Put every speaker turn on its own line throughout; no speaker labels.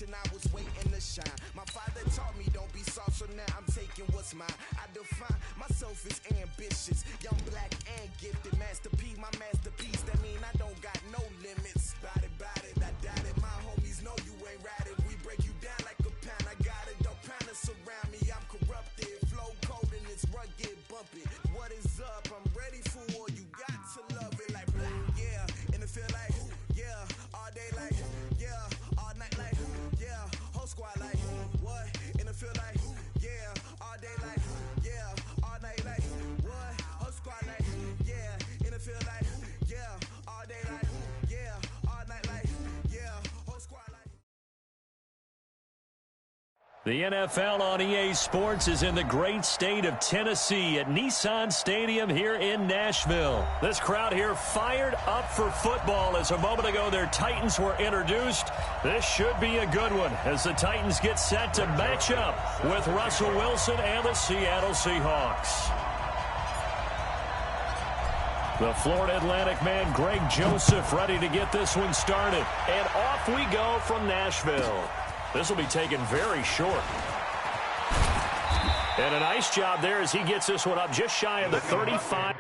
I was waiting to shine. My father taught me don't be soft, so now I'm taking what's mine. I define myself as ambitious, young, black, and gifted. Masterpiece, my masterpiece. That mean I don't got no limits. Bout it, I doubt it. My homies know you ain't ratted. We break you down like a pound. I got it, don't pound us around me. I'm corrupted, flow cold and it's rugged, bumpy. What is up? I'm ready for war. You got to love it like blah, yeah. And it feel like yeah, all day like yeah, all night like yeah, whole squad like what? And it feel like yeah, all day like yeah, all night like what? Whole squad like yeah, and it feel like yeah, all day like yeah, all night like yeah, whole squad like.
The NFL on EA Sports is in the great state of Tennessee at Nissan Stadium here in Nashville. This crowd here fired up for football as a moment ago their Titans were introduced. This should be a good one as the Titans get set to match up with Russell Wilson and the Seattle Seahawks. The Florida Atlantic man Greg Joseph ready to get this one started. And off we go from Nashville. This will be taken very short. And a nice job there as he gets this one up just shy of the 35.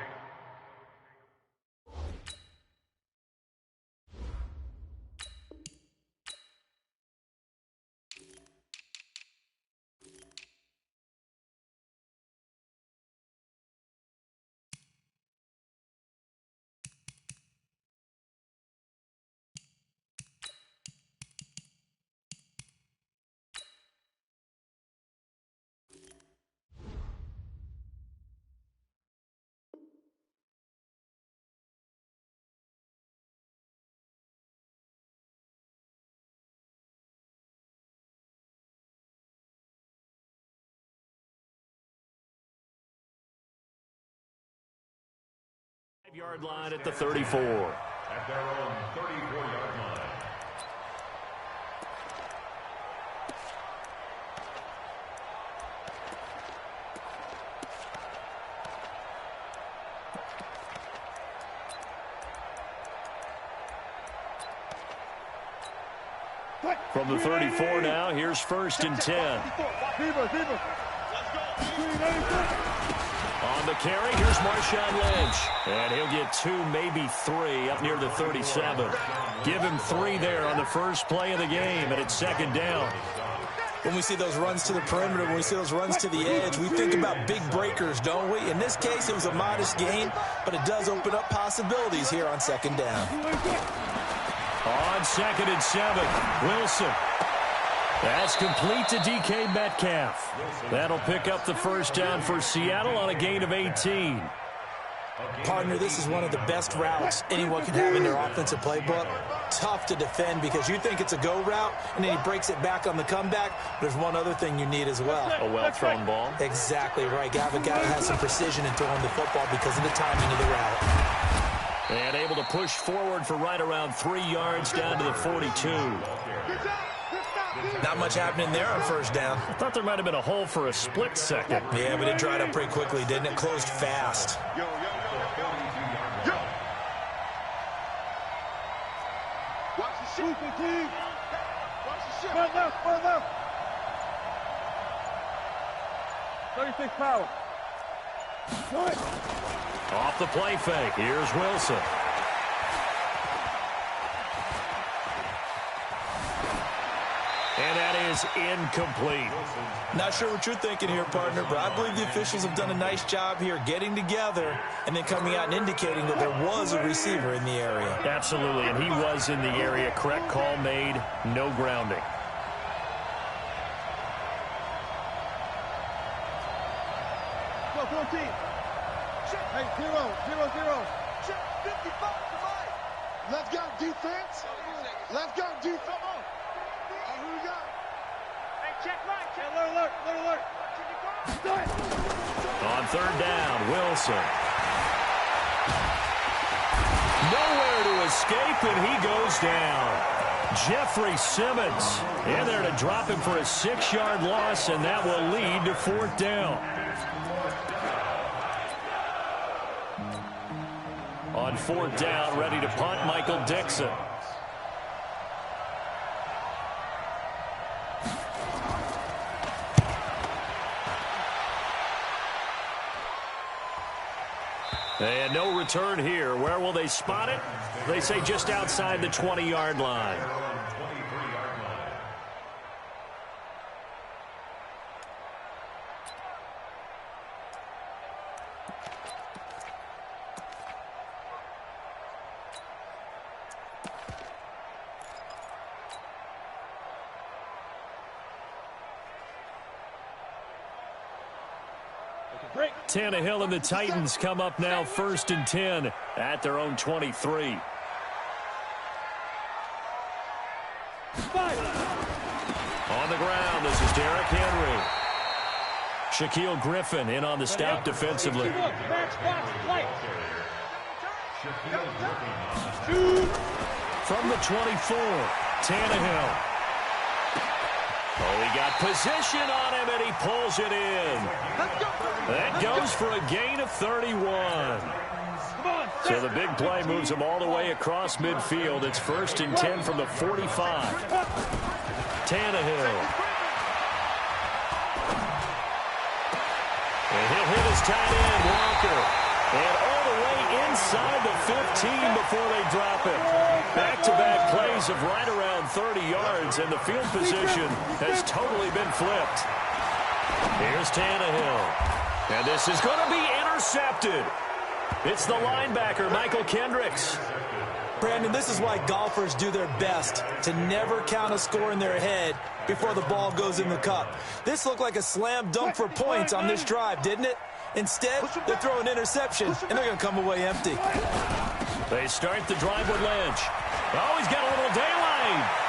Yard line at the 34.
At their own 34-yard line.
From the 34 now, here's 1st and 10. On the carry, here's Marshawn Lynch. And he'll get 2, maybe 3 up near the 37. Give him 3 there on the first play of the game, and it's 2nd down.
When we see those runs to the perimeter, when we see those runs to the edge, we think about big breakers, don't we? In this case, it was a modest gain, but it does open up possibilities here on 2nd down.
On 2nd and 7, Wilson. That's complete to DK Metcalf. That'll pick up the 1st down for Seattle on a gain of 18.
Partner, this is one of the best routes anyone can have in their offensive playbook. Tough to defend because you think it's a go route, and then he breaks it back on the comeback. There's one other thing you need as well.
A well-thrown ball.
Exactly right. You have a guy that has some precision in throwing the football because of the timing of the route.
And able to push forward for right around 3 yards down to the 42.
Not much happening there on 1st down.
I thought there might have been a hole for a split second.
Yeah, but it dried up pretty quickly, didn't it? Closed fast.
Watch the shoot, team. Watch the shoot. Front left. 36 power.
Off the play fake. Here's Wilson. And that is incomplete.
Not sure what you're thinking here, partner, but I believe the officials have done a nice job here getting together and then coming out and indicating that there was a receiver in the area.
Absolutely, and he was in the area. Correct call made. No grounding.
Go, 14. Hey, 0. Check 55 to mine. Let's go, defense. Let's go, defense. Who we got? Hey, check right. Alert.
On on third down. Wilson. Nowhere to escape, and he goes down. Jeffrey Simmons in there to drop him for a 6-yard loss, and that will lead to fourth down. On fourth down, ready to punt, Michael Dixon. And no return here. Where will they spot it? They say just outside the 20-yard line. Tannehill and the Titans come up now 1st and 10 at their own 23. On the ground, this is Derrick Henry. Shaquille Griffin in on the stop defensively. From the 24, Tannehill. Oh, he got position on him, and he pulls it in. That goes for a gain of 31. So the big play moves him all the way across midfield. It's 1st and 10 from the 45. Tannehill. And he'll hit his tight end, Walker. And all the way inside the 15 before they drop him. Back-to-back plays of right around 30 yards, and the field position has totally been flipped. Here's Tannehill. And this is going to be intercepted. It's the linebacker, Michael Kendricks.
Brandon, this is why golfers do their best to never count a score in their head before the ball goes in the cup. This looked like a slam dunk for points on this drive, didn't it? Instead, they throw an interception, and they're going to come away empty.
They start the drive with Lynch. Oh, he's got a little daylight.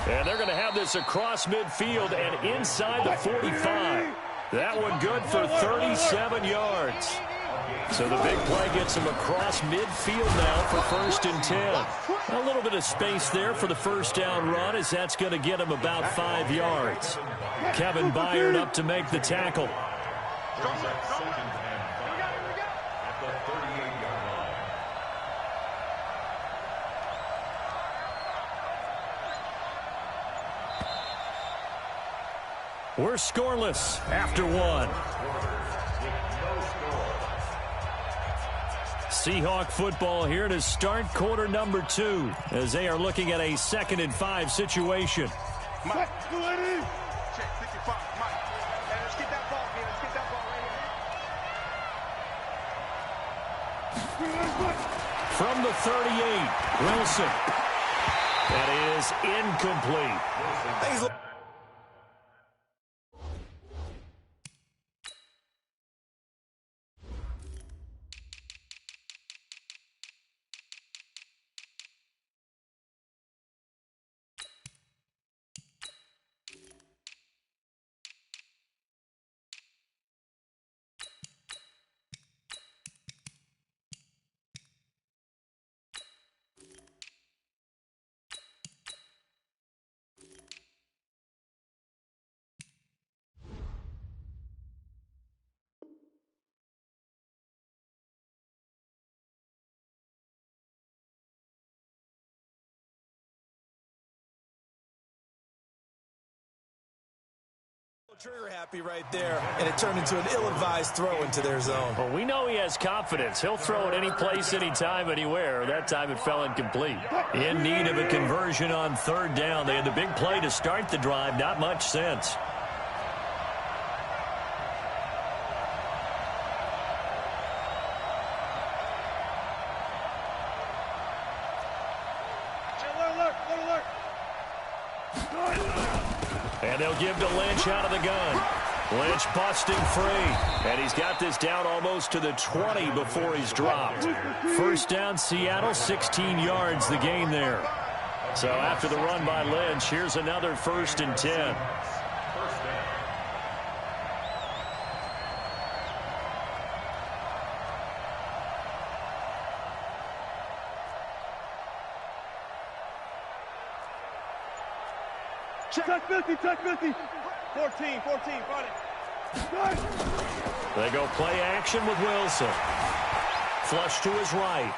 And they're going to have this across midfield and inside the 45. That one good for 37 yards. So the big play gets him across midfield now for 1st and 10. A little bit of space there for the first down run, as that's going to get him about 5 yards. Kevin Byard up to make the tackle. We're scoreless after one. Seahawk football here to start quarter number 2 as they are looking at a 2nd and 5 situation.
Mike, check 55, Mike. Let's get that ball, man. Let's get that ball right here.
From the 38, Wilson. That is incomplete.
Trigger happy right there, and it turned into an ill-advised throw into their zone.
Well, we know he has confidence. He'll throw it any place, anytime, anywhere. That time it fell incomplete. In need of a conversion on third down. They had the big play to start the drive. Not much sense. And they'll give to Lynch out of the gun. Lynch busting free. And he's got this down almost to the 20 before he's dropped. First down, Seattle, 16 yards the gain there. So after the run by Lynch, here's another 1st and 10.
Check 50, check 50. 14, fight it.
They go play action with Wilson. Flush to his right.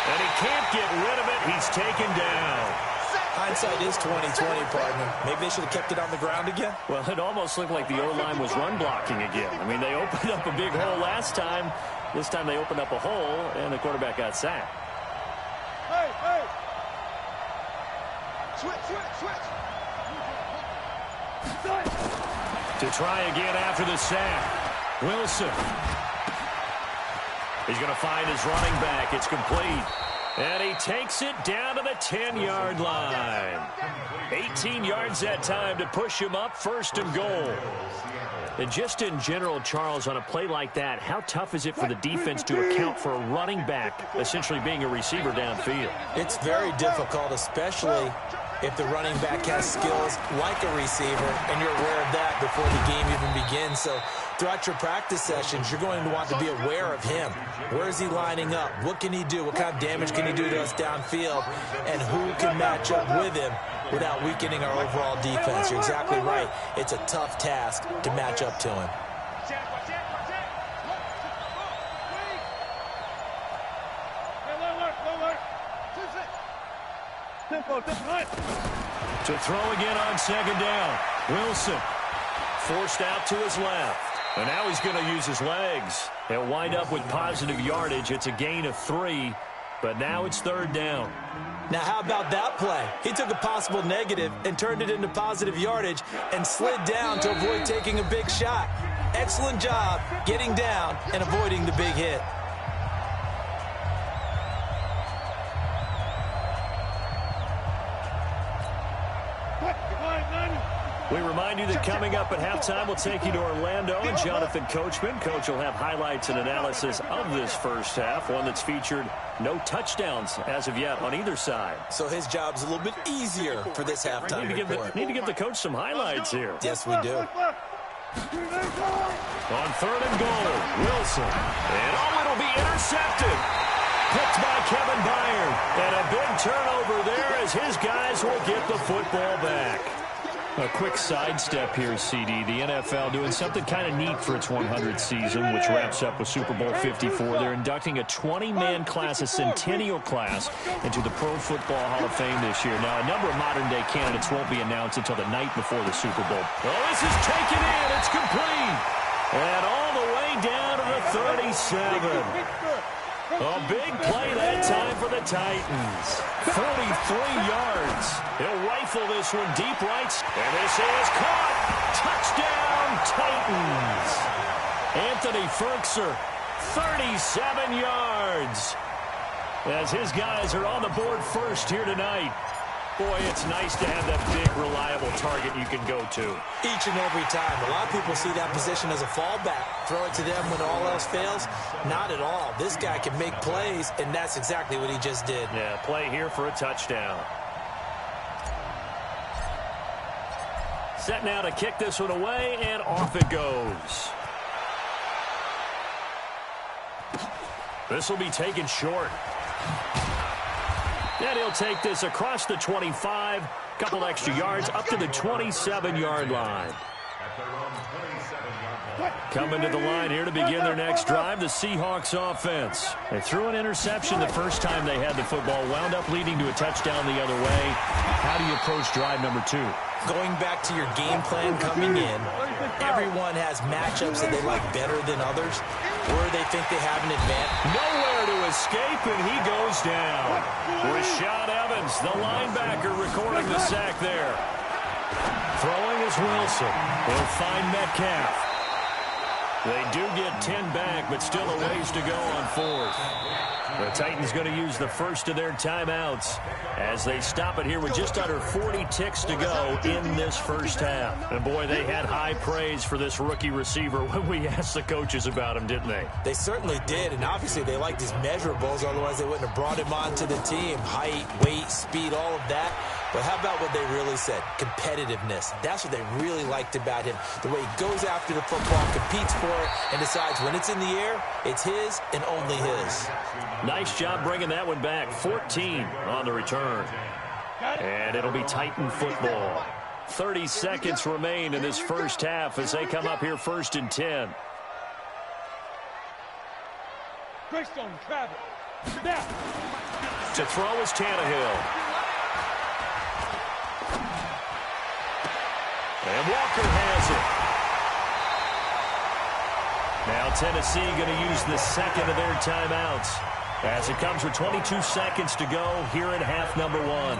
And he can't get rid of it. He's taken down.
Hindsight is 20/20, partner. Maybe they should have kept it on the ground again.
Well, it almost looked like the O-line was run blocking again. I mean, they opened up a big hole last time. This time they opened up a hole, and the quarterback got sacked.
Hey! Switch!
To try again after the sack. Wilson. He's going to find his running back. It's complete. And he takes it down to the 10-yard line. 18 yards that time to push him up, 1st and goal. And just in general, Charles, on a play like that, how tough is it for the defense to account for a running back essentially being a receiver downfield?
It's very difficult, especially if the running back has skills like a receiver, and you're aware of that before the game even begins. So throughout your practice sessions, you're going to want to be aware of him. Where is he lining up? What can he do? What kind of damage can he do to us downfield? And who can match up with him without weakening our overall defense? You're exactly right. It's a tough task to match up to him.
To throw again on 2nd down. Wilson forced out to his left. And now he's going to use his legs. He'll wind up with positive yardage. It's a gain of 3, but now it's 3rd down.
Now, how about that play? He took a possible negative and turned it into positive yardage and slid down to avoid taking a big shot. Excellent job getting down and avoiding the big hit.
We remind you that coming up at halftime, we'll take you to Orlando and Jonathan Coachman. Coach will have highlights and analysis of this first half, one that's featured no touchdowns as of yet on either side.
So his job's a little bit easier for this halftime report.
Need to give the coach some highlights here.
Yes, we do.
On 3rd and goal, Wilson. And it'll be intercepted. Picked by Kevin Byard. And a big turnover there as his guys will get the football back. A quick sidestep here, CD. The NFL doing something kind of neat for its 100th season, which wraps up with Super Bowl 54. They're inducting a 20-man class, a centennial class, into the Pro Football Hall of Fame this year. Now, a number of modern-day candidates won't be announced until the night before the Super Bowl. Oh, this is taken in. It's complete. And all the way down to the 37. A big play that time for the Titans. 43 yards. He'll rifle this one deep right. And this is caught. Touchdown, Titans. Anthony Ferkser, 37 yards. As his guys are on the board first here tonight. Boy, it's nice to have that big, reliable target you can go to.
Each and every time. A lot of people see that position as a fallback. Throw it to them when all else fails. Not at all. This guy can make plays, and that's exactly what he just did.
Yeah, play here for a touchdown. Set now to kick this one away, and off it goes. This will be taken short. And he'll take this across the 25, couple extra yards, up to the 27-yard line. Coming to the line here to begin their next drive, the Seahawks offense. They threw an interception the first time they had the football, wound up leading to a touchdown the other way. How do you approach drive number 2?
Going back to your game plan coming in, everyone has matchups that they like better than others, where they think they have an advantage.
Nowhere to escape, and he goes down. Rashad Evans, the linebacker, recording the sack there. Throwing is Wilson. He'll find Metcalf. They do get 10 back, but still a ways to go on 4th. The Titans going to use the first of their timeouts as they stop it here with just under 40 ticks to go in this first half. And boy, they had high praise for this rookie receiver when we asked the coaches about him, didn't they?
They certainly did, and obviously they liked his measurables, otherwise they wouldn't have brought him onto the team. Height, weight, speed, all of that. But how about what they really said? Competitiveness. That's what they really liked about him. The way he goes after the football, competes for it, and decides when it's in the air, it's his and only his.
Nice job bringing that one back. 14 on the return. And it'll be Titan football. 30 seconds remain in this first half as they come up here 1st and 10. To throw is Tannehill. And Walker has it. Now Tennessee going to use the second of their timeouts as it comes with 22 seconds to go here in half number 1.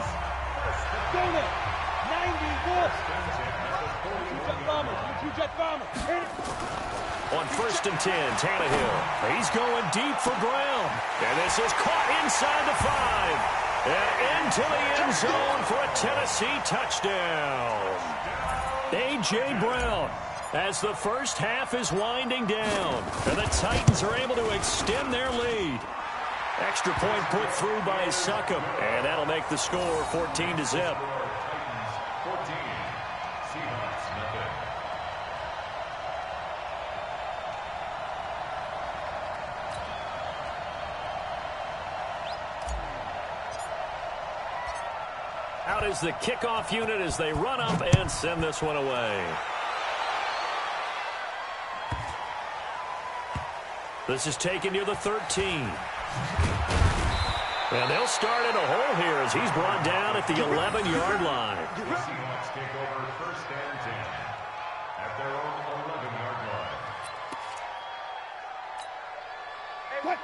On 1st and 10, Tannehill. He's going deep for Brown. And this is caught inside the 5. And into the end zone for a Tennessee touchdown. A.J. Brown, as the first half is winding down. And the Titans are able to extend their lead. Extra point put through by Succop. And that'll make the score 14-0. Out is the kickoff unit as they run up and send this one away. This is taken near the 13. And they'll start in a hole here as he's brought down at the 11-yard line.
The Seahawks take over 1st and 10 at their own 11-yard line.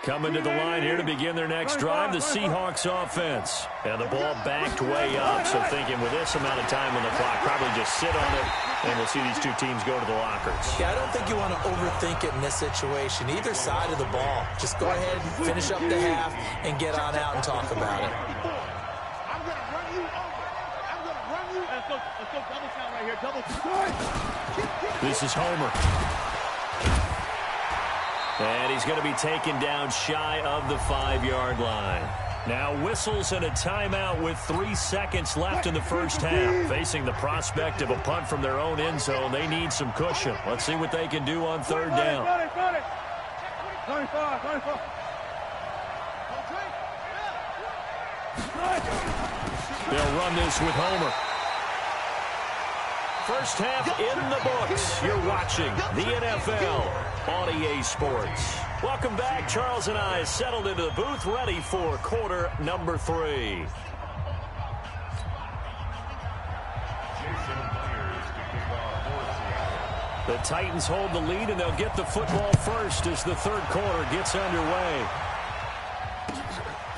Coming to the line here to begin their next drive, the Seahawks offense. And the ball backed way up, so thinking with this amount of time on the clock, probably just sit on it, and we'll see these two teams go to the lockers.
Yeah, I don't think you want to overthink it in this situation. Either side of the ball. Just go ahead, finish up the half, and get on out and talk about it.
I'm going to run you over. I'm going to run you. Let's go double count right here. Double count.
This is Homer. And he's going to be taken down shy of the 5-yard line. Now whistles and a timeout with 3 seconds left in the first half. Facing the prospect of a punt from their own end zone, they need some cushion. Let's see what they can do on 3rd down.
25.
They'll run this with Homer. First half in the books. You're watching the NFL on EA Sports. Welcome back. Charles and I settled into the booth, ready for quarter number 3. The Titans hold the lead, and they'll get the football first as the 3rd quarter gets underway.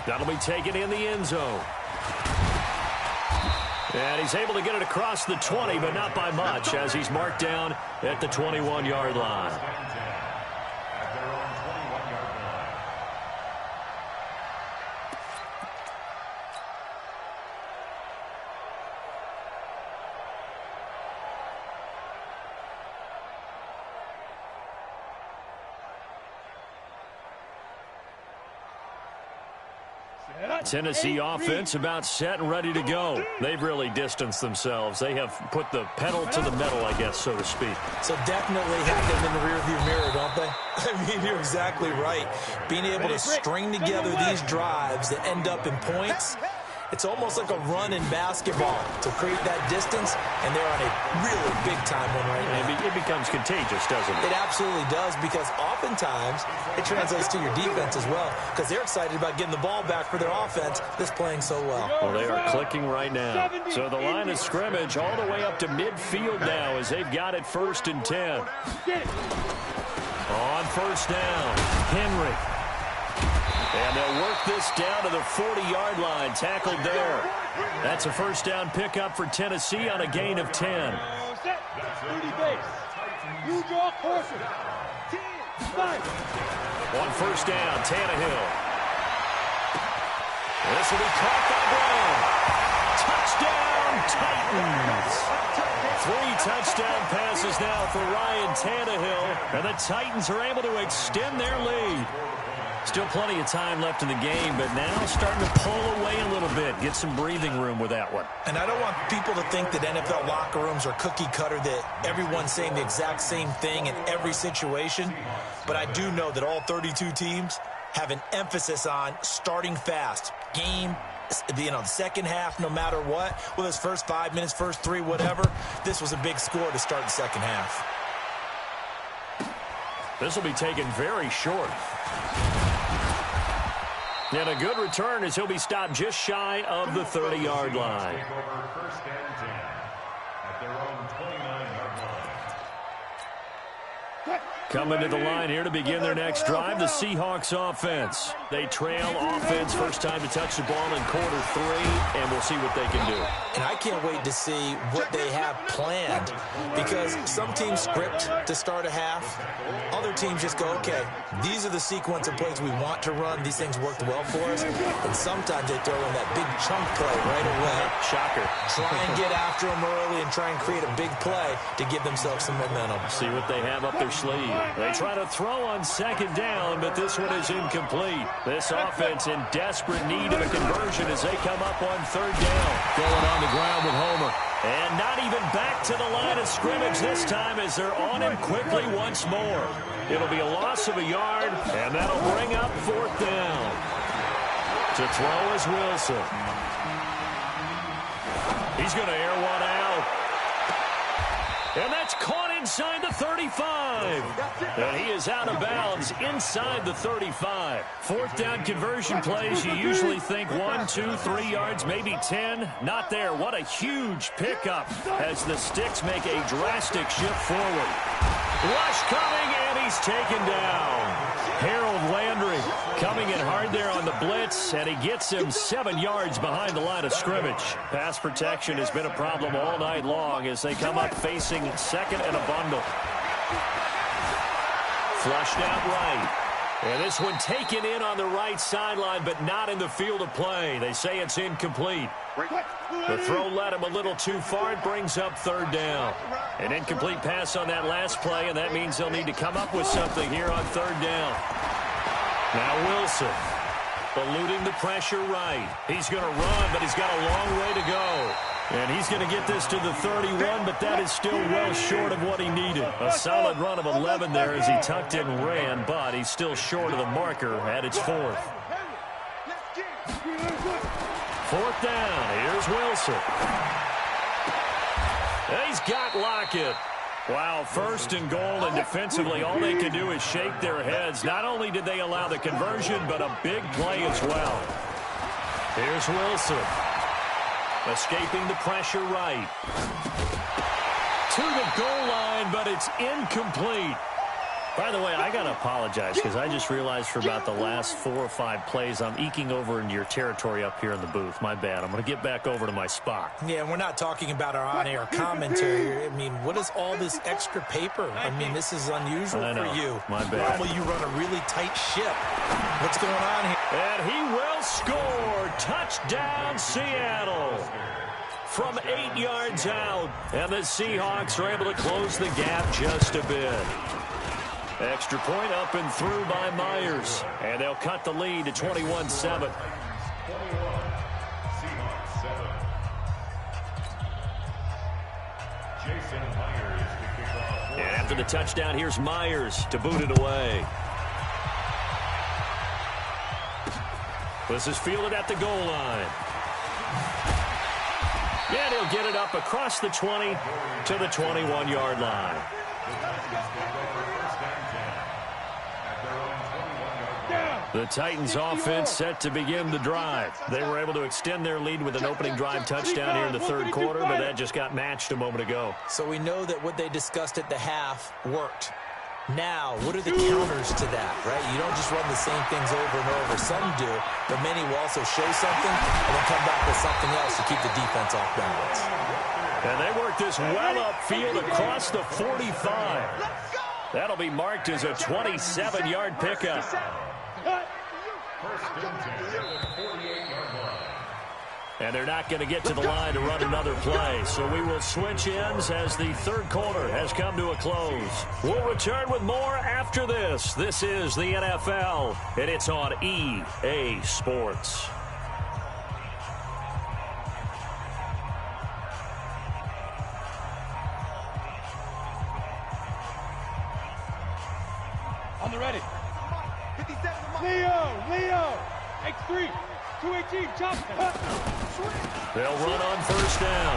That'll be taken in the end zone. And he's able to get it across the 20, but not by much, as he's marked down at the 21-yard line. Tennessee offense about set and ready to go. They've really distanced themselves. They have put the pedal to the metal, I guess, so to speak.
So definitely have them in the rearview mirror, don't they? I mean, you're exactly right. Being able to string together these drives that end up in points, it's almost like a run in basketball to create that distance, and they're on a really big-time one right now.
It becomes contagious, doesn't it?
It absolutely does, because oftentimes it translates to your defense as well, because they're excited about getting the ball back for their offense that's playing so well.
Well, they are clicking right now. So the line of scrimmage all the way up to midfield now as they've got it 1st and 10. On 1st down, Henry. And they'll work this down to the 40-yard line, tackled there. That's a 1st down pickup for Tennessee on a gain of 10. On 1st down, Tannehill. This will be caught by Brown. Touchdown, Titans. 3 touchdown passes now for Ryan Tannehill. And the Titans are able to extend their lead. Still plenty of time left in the game, but now starting to pull away a little bit. Get some breathing room with that one.
And I don't want people to think that NFL locker rooms are cookie cutter, that everyone's saying the exact same thing in every situation. But I do know that all 32 teams have an emphasis on starting fast, game the second half, no matter what, whether it's first 5 minutes, first 3, whatever, this was a big score to start the second half.
This will be taken very short. And a good return as he'll be stopped just shy of the 30-yard line.
First and 10 at their own 29-yard line.
Coming to the line here to begin their next drive, the Seahawks offense. They trail offense, first time to touch the ball in quarter 3, and we'll see what they can do.
And I can't wait to see what they have planned, because some teams script to start a half. Other teams just go, okay, these are the sequence of plays we want to run. These things worked well for us. And sometimes they throw in that big chunk play right away.
Shocker.
Try and get after them early and try and create a big play to give themselves some momentum.
See what they have up their sleeve. They try to throw on second down, but this one is incomplete. This offense in desperate need of a conversion as they come up on third down. Going on the ground with Homer. And not even back to the line of scrimmage this time as they're on him quickly once more. It'll be a loss of a yard, and that'll bring up fourth down. To throw is Wilson. He's going to air one out. And that's caught inside the 35. And he is out of bounds inside the 35. Fourth down conversion plays, you usually think 1, 2, 3 yards, maybe 10. Not there. What a huge pickup as the Sticks make a drastic shift forward. Rush coming, and he's taken down. Harold Landry coming in hard there on the blitz, and he gets him 7 yards behind the line of scrimmage. Pass protection has been a problem all night long as they come up facing second and a bundle. Flushed out right. And this one taken in on the right sideline, but not in the field of play. They say it's incomplete. The throw led him a little too far. It brings up third down. An incomplete pass on that last play, and that means they'll need to come up with something here on third down. Now Wilson, eluding the pressure right. He's going to run, but he's got a long way to go. And he's going to get this to the 31, but that is still well short of what he needed. A solid run of 11 there as he tucked in and ran, but he's still short of the marker at its fourth. Fourth down. Here's Wilson. He's got Lockett. Wow, first and goal, and defensively all they can do is shake their heads. Not only did they allow the conversion, but a big play as well. Here's Wilson. Escaping the pressure right. To the goal line, but it's incomplete. By the way, I got to apologize because I just realized for about the last 4 or 5 plays, I'm eking over into your territory up here in the booth. My bad. I'm going to get back over to my spot.
Yeah, we're not talking about our on-air commentary here. I mean, what is all this extra paper? I mean, this is unusual for you.
My bad.
Normally you run a really tight ship. What's going on here?
And he will score. Touchdown, Seattle. From 8 yards out. And the Seahawks are able to close the gap just a bit. Extra point up and through by Myers. And they'll cut the lead to 21-7. And after the touchdown, here's Myers to boot it away. This is fielded at the goal line. And he'll get it up across the 20 to the 21-yard line. The Titans offense set to begin the drive. They were able to extend their lead with an opening drive touchdown here in the third quarter, but that just got matched a moment ago.
So we know that what they discussed at the half worked. Now, what are the counters to that, right? You don't just run the same things over and over. Some do, but many will also show something and then come back with something else to keep the defense off balance.
And they work this well upfield across the 45. That'll be marked as a 27-yard pickup. And they're not going to get to the line to run another play. So we will switch ends as the third quarter has come to a close. We'll return with more after this. This is the NFL, and it's on EA Sports.
On the ready. 57. Leo, X3.
They'll run on first down.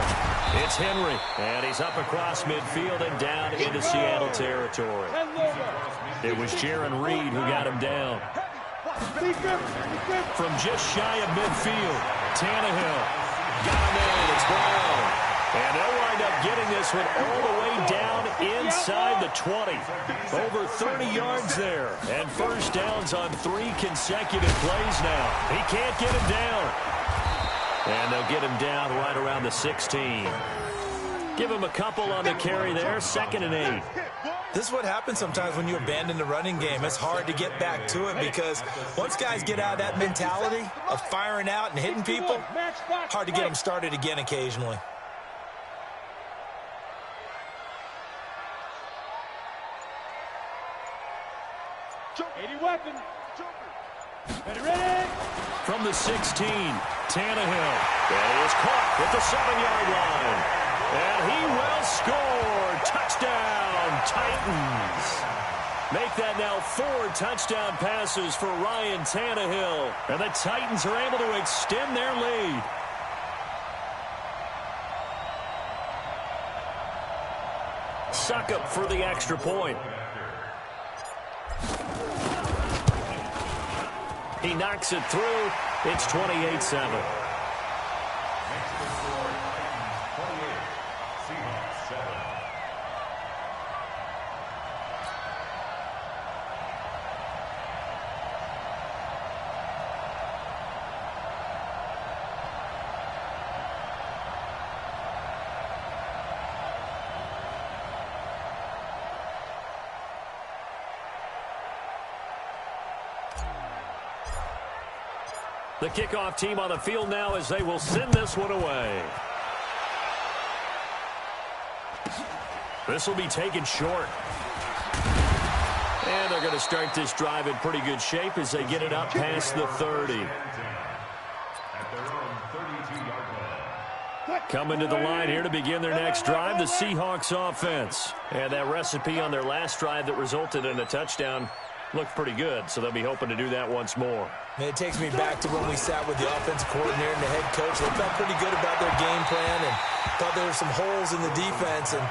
It's Henry, and he's up across midfield and down into Seattle territory. It was Jaron Reed who got him down. From just shy of midfield, Tannehill got him in. It's Brown. And they'll wind up getting this one all the way down inside the 20. Over 30 yards there. And first downs on 3 consecutive plays now. He can't get him down. And they'll get him down right around the 16. Give him a couple on the carry there. 2nd and 8.
This is what happens sometimes when you abandon the running game. It's hard to get back to it because once guys get out of that mentality of firing out and hitting people, hard to get them started again occasionally.
From the 16, Tannehill. And he is caught at the 7-yard line. And he will score. Touchdown, Titans. Make that now 4 touchdown passes for Ryan Tannehill. And the Titans are able to extend their lead. Succop for the extra point. He knocks it through. It's 28-7. The kickoff team on the field now as they will send this one away. This will be taken short. And they're going to start this drive in pretty good shape as they get it up past the 30. Coming to the line here to begin their next drive, the Seahawks offense. And that recipe on their last drive that resulted in a touchdown looked pretty good, so they'll be hoping to do that once more.
It takes me back to when we sat with the offensive coordinator and the head coach. They felt pretty good about their game plan and thought there were some holes in the defense. And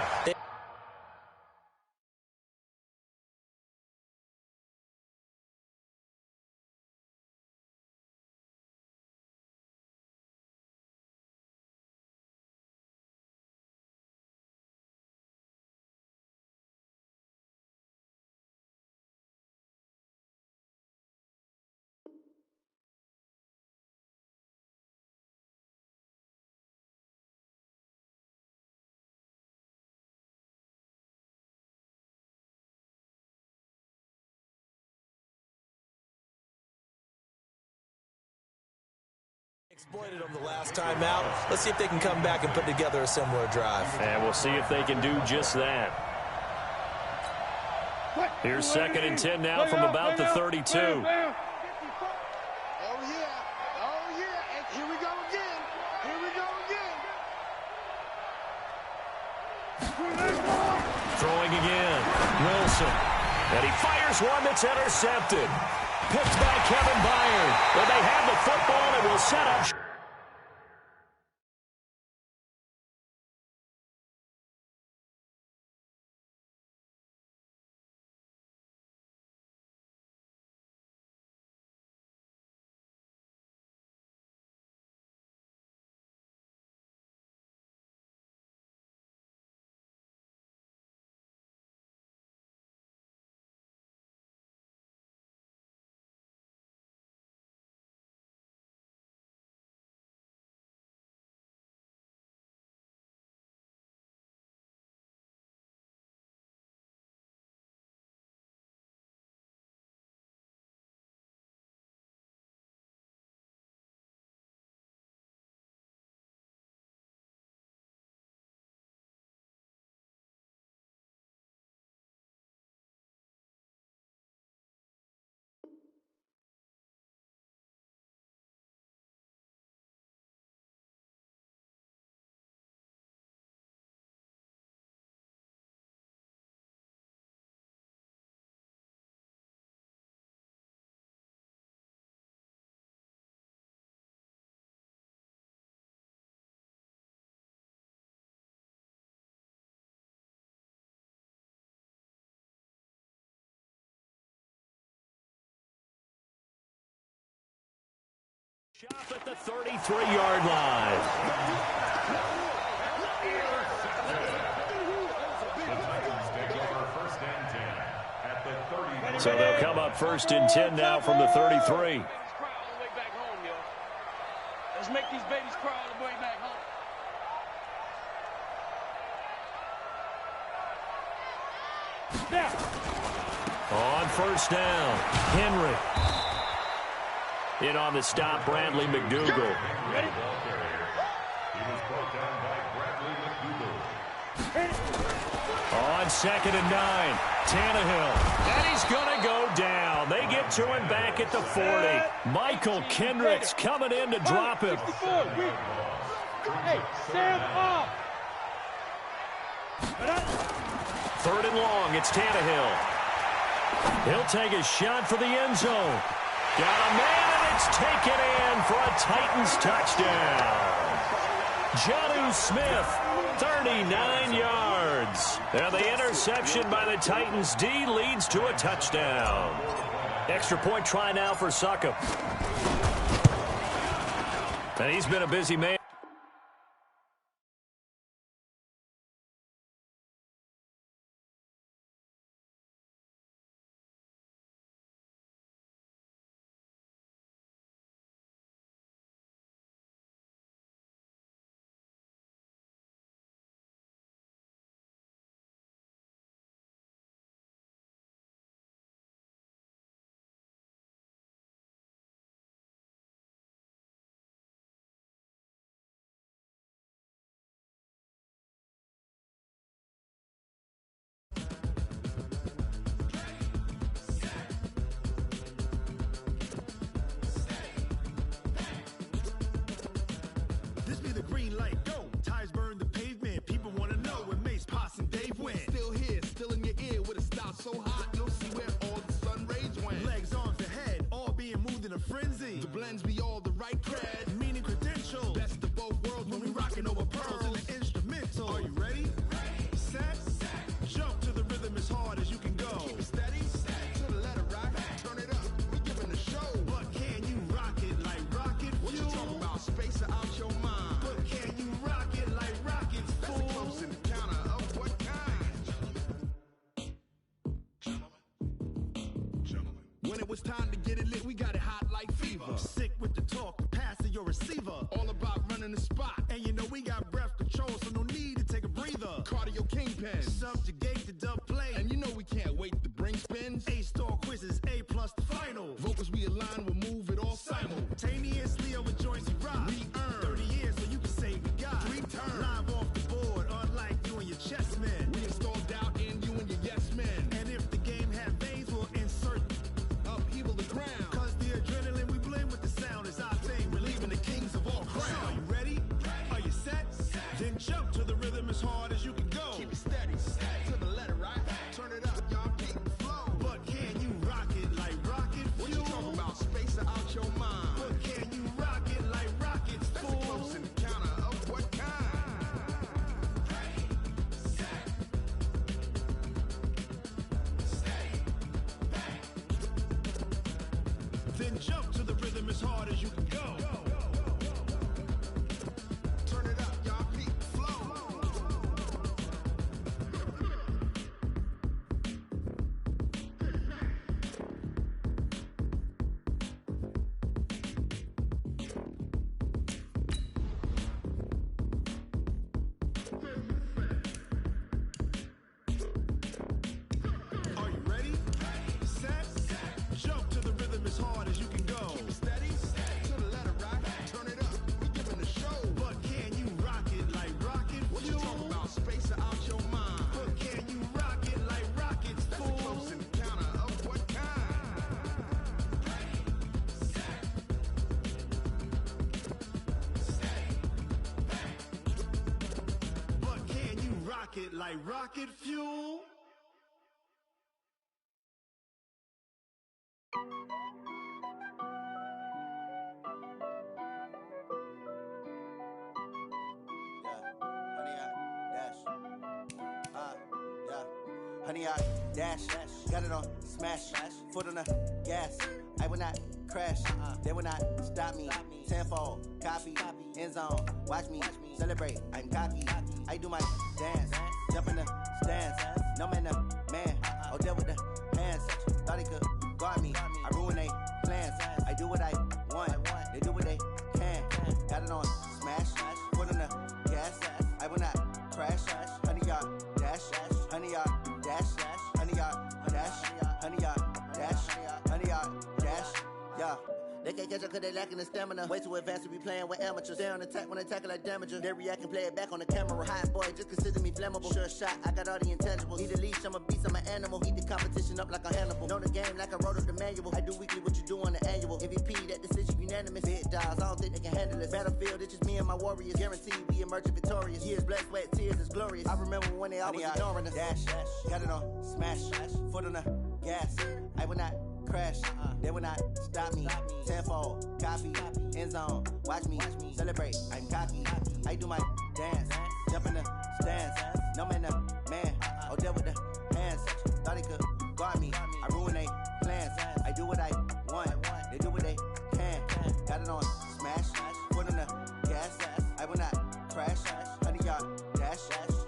exploited them the last time out. Let's see if they can come back and put together a similar drive.
And we'll see if they can do just that. Here's 2nd and 10 now from about the 32.
Oh, yeah. Oh, yeah. And here we go again. Here we go again.
Throwing again. Wilson. And he fires one that's intercepted. Picked by Kevin Byard. But they have the football and will set up. Shot at the 33-yard line. So they'll come up 1st and 10 now from the 33.
Let's make these babies cry all the way back home.
On 1st down, Henry. In on the stop, Bradley McDougal.
Ready?
He was brought down by Bradley McDougal.
On 2nd and 9, Tannehill. And he's going to go down. They get to him back at the 40. Michael Kendricks coming in to drop him.
Hey, stand up.
3rd and long, it's Tannehill. He'll take a shot for the end zone. Got a man, and it's taken in for a Titans touchdown. Jonnu Smith, 39 yards. And the interception by the Titans D leads to a touchdown. Extra point try now for Succop. And he's been a busy man.
This be the green light, go. Tires burn the pavement. People want to know when Mace, Poss, and Dave went.
Still here, still in your ear with a style so hot, you'll see where all the sun rays went.
Legs, arms, and head, all being moved in a frenzy.
The blends be all the right cred.
Meaning credentials.
Best of both worlds when we rockin' over pearls.
In the instrumental. Are you ready? Set. Jump to the rhythm as hard as you can go.
Keep it steady, to the letter right. Turn it up, we giving the show.
But can you rock it like rocket fuel?
What you talking about? Space or out your mind?
But can you rock it like rockets,
That's a
fool?
close encounter of what kind? When it was time to get it lit, we got it hot like fever.
Sick with the talk, the pass to your receiver.
All about running the spot.
And you know we got breath control, so no need to take a breather.
Cardio kingpin.
Subjugate the dub play.
And you know we can't wait to bring spins.
A-star quizzes, A+ the final.
Vocals we align, we'll move it all
Simultaneously over joints we rock.
We earn
30 years so you can say we got
3 turns.
Live off the board, unlike you and your chess men.
We install doubt in you and your yes men.
And if the game had veins, we'll insert
Upheaval the ground.
Cause the adrenaline we blend with the sound is our thing. Relieving the kings of all crowns. Are you ready? Are you set? Then jump to the rhythm as hard as you can go.
Keep it steady, to the letter right. Turn it up, y'all keep the flow.
But can you rock it like rocket fuel?
What you talking about? Space or out your mind?
But can you rock it like rockets,
That's a
fool?
close encounter of what kind?
Then jump to the rhythm as hard as you can go.
Turn it up, y'all keep the flow.
Are you ready? Set. Jump to the rhythm as hard as you can go.
Keep it steady, to the letter right. Turn it up, we giving the show.
But can you rock it like rocket
What you
fuel?
talking about? Space or out your mind?
But can you rock it like rockets,
That's a
fool?
close encounter of what kind?
But can you rock it like rocket fuel?
100-yard dash. Got it on smash. Foot on the gas. I will not crash. They will not stop me. Tenfold, copy, end zone. Watch me celebrate. I'm cocky. I do my dance. Jump in the stands. No man, the man. Oh, there with the hands. Thought he could guard me. I ruin they plans. I do what I want. They do what they can. Got it on smash. Foot on the gas. I will not crash. 100-yard dash. 100-yard dash. 100-yard dash. 100-yard dash. 100-yard dash. Yeah. They can't catch up cause they lacking the stamina. Way too advanced to be playing with amateurs. Stay on attack when they tackle like damager. They react and play it back on the camera. Hot boy, just consider me flammable. Sure shot, I got all the intangibles. Need a leash, I'm a beast, I'm an animal. Eat the competition up like a Hannibal. Know the game like I wrote up the manual. I do weekly what you do on the annual. MVP, that decision unanimous. Big dogs, I don't think they can handle this. Battlefield, it's just me and my warriors. Guaranteed we emerge victorious. Years, blood, sweat, tears, it's glorious. I remember when they always ignoring us. Dash, got it on smash. Foot on the gas. I will not crash. They will not stop me. Tenfold, copy, end zone. Watch me celebrate. I'm cocky. I do my dance. Jump in the stands. No man, the man. Oh, there with the hands. Thought he could guard me. I ruin they plans. I do what I want. They do what they can. Got it on smash. Foot on the gas. I will not crash. 100-yard dash.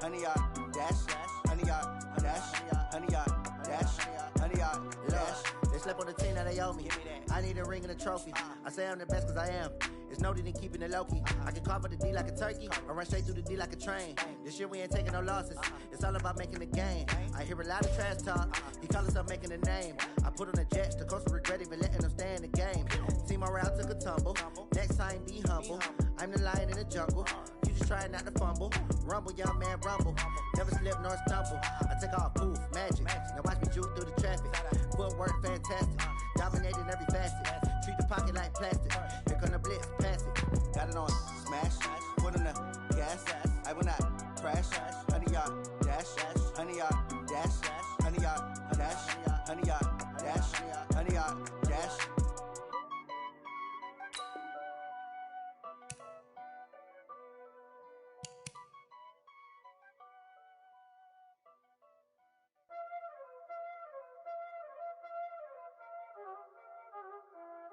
100-yard dash. 100-yard dash. 100-yard dash. 100-yard dash. They slept on the team that they owe me. I need a ring and a trophy. I say I'm the best cause I am. It's noted in keeping it low-key. I can carve up the D like a turkey or run straight through the D like a train. This year we ain't taking no losses. It's all about making the game. I hear a lot of trash talk. He call himself making a name. I put on the Jets. The coach will regret even letting them stay in the game. Team morale took a tumble. Next time be humble. I'm the lion in the jungle. You just try not to fumble. Rumble, young man, rumble. Never slip nor stumble. I take off, poof, magic. Now watch me juke through the traffic. Footwork fantastic. Dominating every facet. Treat the pocket like plastic. Here come the blitz, pass it. Got it on smash. Foot on the gas. I will not crash. 100-yard dash. 100-yard dash. 100-yard dash. 100-yard dash. 100-yard dash.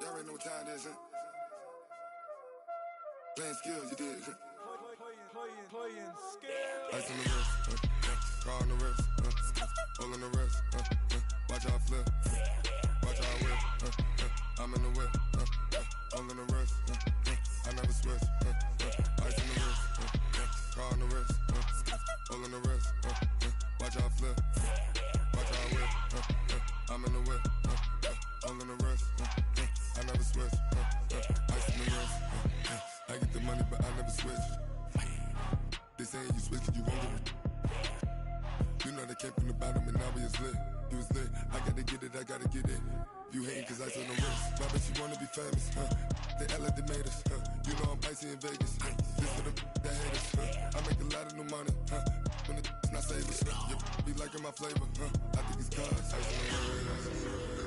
Y'all already know what time it is, huh? Playing skills, you did, huh? Playing skills. Ice on the wrist, car on the wrist, hole in the wrist, watch how I flip, watch how I whip, I'm in the whip, hole in the wrist, I never switch, ice on the wrist, car on the wrist, hole in the wrist, watch how I flip, watch how I whip, I'm in the whip, hole in the wrist, I never switch, ice in the wrist, I get the money but I never switch. They saying you switch and you won't get it. You know they came from the bottom and now we is lit. You was lit, I gotta get it, I gotta get it. You hating cause ice on the wrist. My bitch, you wanna be famous, They act like they made us, You know I'm icy in Vegas, This for the that hate us, I make a lot of new money, When the not savers, You be liking my flavor, I think it's cause ice on the wrist,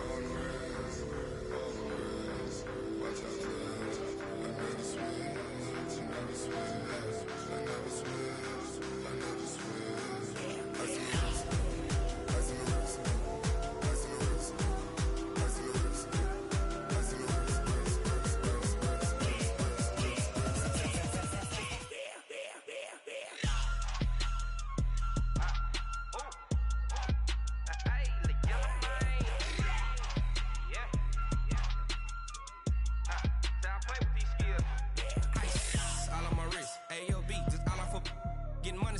on the wrist, on the wrist. Watch out, I never switch, I never switch. I never switch, I never switch. Ice in the wrist, ice in the wrist, ice in the wrist, ice in the wrist, ice in the wrist,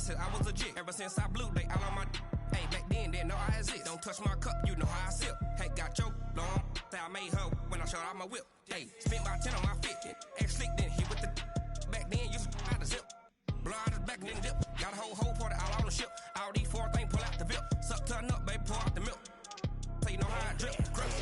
I was legit. Ever since I blew, they all on my hey, back then, didn't know I exist. Don't touch my cup, you know how I sip. Hey, got your long, I made her when I showed out my whip. Hey, spent about 10 on my fit. Ex-slick, then hit with the back then, used to out the zip. Blow out the back, then dip. Got a whole party all on the ship. All these 4 things, pull out the VIP. Suck, turn up, baby, pour out the milk. So you know how I drip. Crush.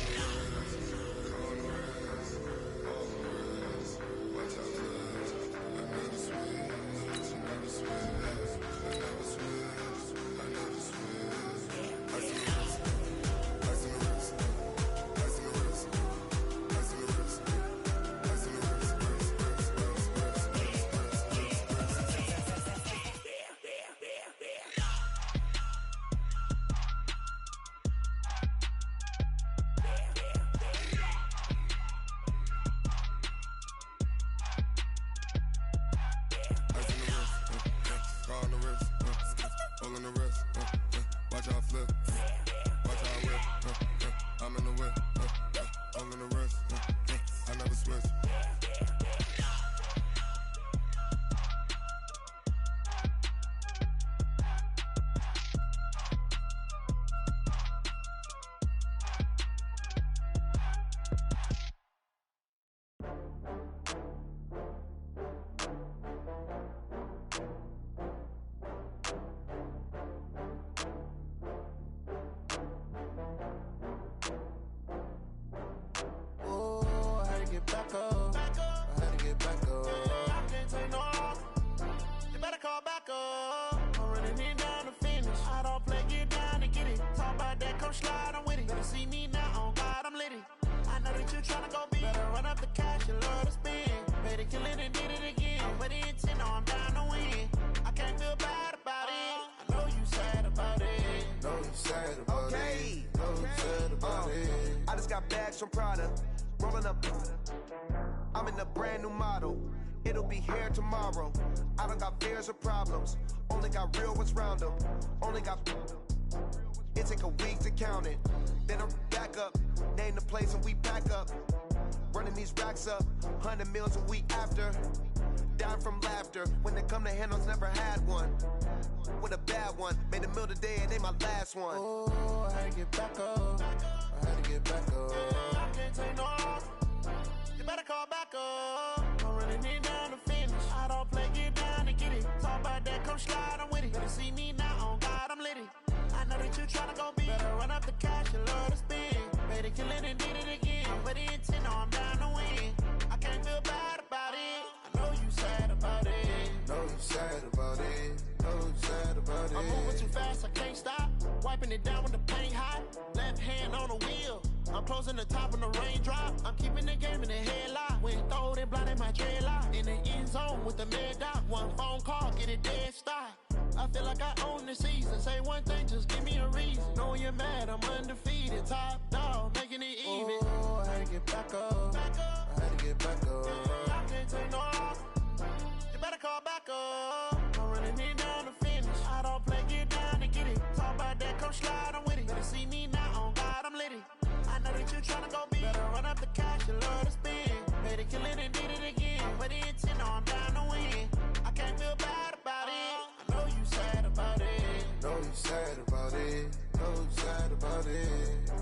Watch how I flip. Watch how I whip. I'm in the whip. I'm in the wrist. I never switch.
Back up. I had to get back up. I can't take no off. You better call back up. I'm running in down to finish. I don't play, get down to get it. Talk about that, come slide, I'm with it. Better see me now, on God, I'm litty. I know that you tryna go big. Better run up the cash, you love to spend. Made it, kill it, and did it again. With the intent, I'm down to win. I can't feel bad about it. I know you sad about it.
Know you sad about it. Know you sad about it.
I just got bags from Prada. Rolling up, I'm in a brand new model. It'll be here tomorrow. I don't got fears or problems. Only got real ones round them. Only got. It take a week to count it. Then I'm back up. Name the place and we pack up. Running these racks up. 100 meals a week after. Down from laughter. When they come to handles, never had one. With a bad one. Made a meal today and they my last one. Oh, I had to get back up. I had to get back up. I can't take no off. You better call back up. I'm running in down to finish. I don't play, get down to get it. Talk about that, come slide, I'm with it. Better see me now, on God, I'm litty. I know that you tryna go big. Better run up the cash, you love to spend. Better kill it and did it again. With the intent, I'm down to win. I can't feel bad about it. I know you sad about it.
Know you sad about it. Know you sad about it.
I'm moving too fast, I can't stop. Wiping it down when the paint hot. Left hand on the wheel. I'm closing the top of the raindrop. I'm keeping the game in the headlock. When throwed and blinded my dreadlock. In the end zone with the mad dot. One phone call, get it dead stop. I feel like I own the season. Say one thing, just give me a reason. Knowing you're mad, I'm undefeated. Top dog, making it even. Oh, I had to get back up. I had to get back up. I can't take no off. You better call back up. I'm running in down to finish. I don't play, get down to get it. Talk about that, come slide, I'm with it. Better see me now, on God, I'm litty. I know that you tryna go big. Better run up the cash, you love to spend. Better kill it and did it again. With the intent, I'm down to win. I can't feel bad about it. I know you sad about it.
Know you sad about it. Know you sad about it.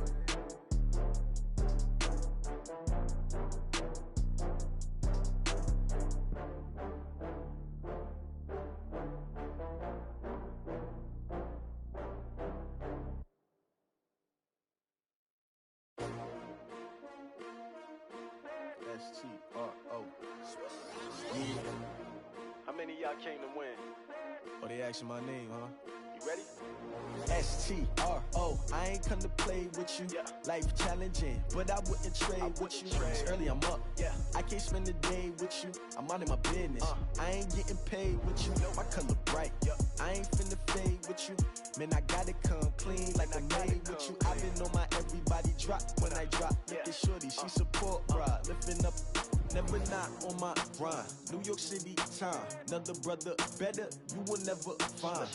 S-T-R-O. Yeah. How many of y'all came to win? Oh, they asking my name, huh? You ready? S-T-R-O. I ain't come to play with you. Life challenging, but I wouldn't trade with you. It's early, I'm up. I can't spend the day with you. I'm out of my business. I ain't getting paid with you. My color bright. I ain't finna fade with you. Man, I gotta come clean like I made with you. I've been on my everybody drop when I drop. Look at shorty, she support ride. Lifting up, never not on my grind. New York City time. Another brother better, you will never find.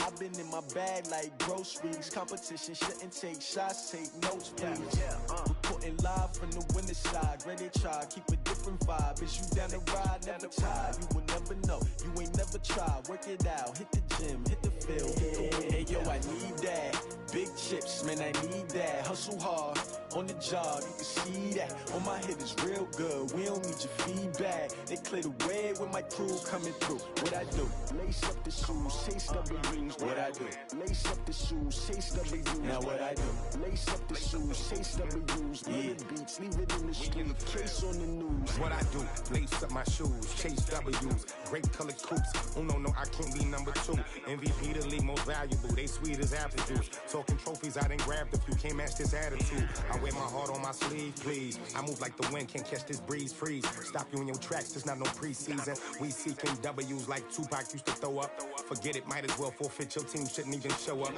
I've been in my bag like groceries. Competition shouldn't take shots, take notes, please. Reporting live from the winter side. Ready to try, keep a different vibe. Is you down the ride, never tired. You will never know, you ain't never tried. Work it out, hit the gym, hit the field. Hey yo, I need that. Big chips, man, I need that. Hustle hard, on the job, you can see that. On my head is real good, we don't need your feedback. They clear the way with my crew coming through. What I do? Lace up the shoes, chase W's. What I do? Lace up the shoes, chase W's. Now what I do? Lace up the shoes, chase W's. Yeah, beats, leave it in the street, case on the news.
What I do? Lace up my shoes, chase W's. Great colored coops. Oh no, I can't be number 2. MVP the league most valuable. They sweet as apple juice. Talking trophies, I done grabbed a few. Can't match this attitude. I wear my heart on my sleeve, please. I move like the wind, can't catch this breeze, freeze. Stop you in your tracks, there's not no preseason. We seeking W's like Tupac used to throw up. Forget it, might as well forfeit, your team shouldn't even show up.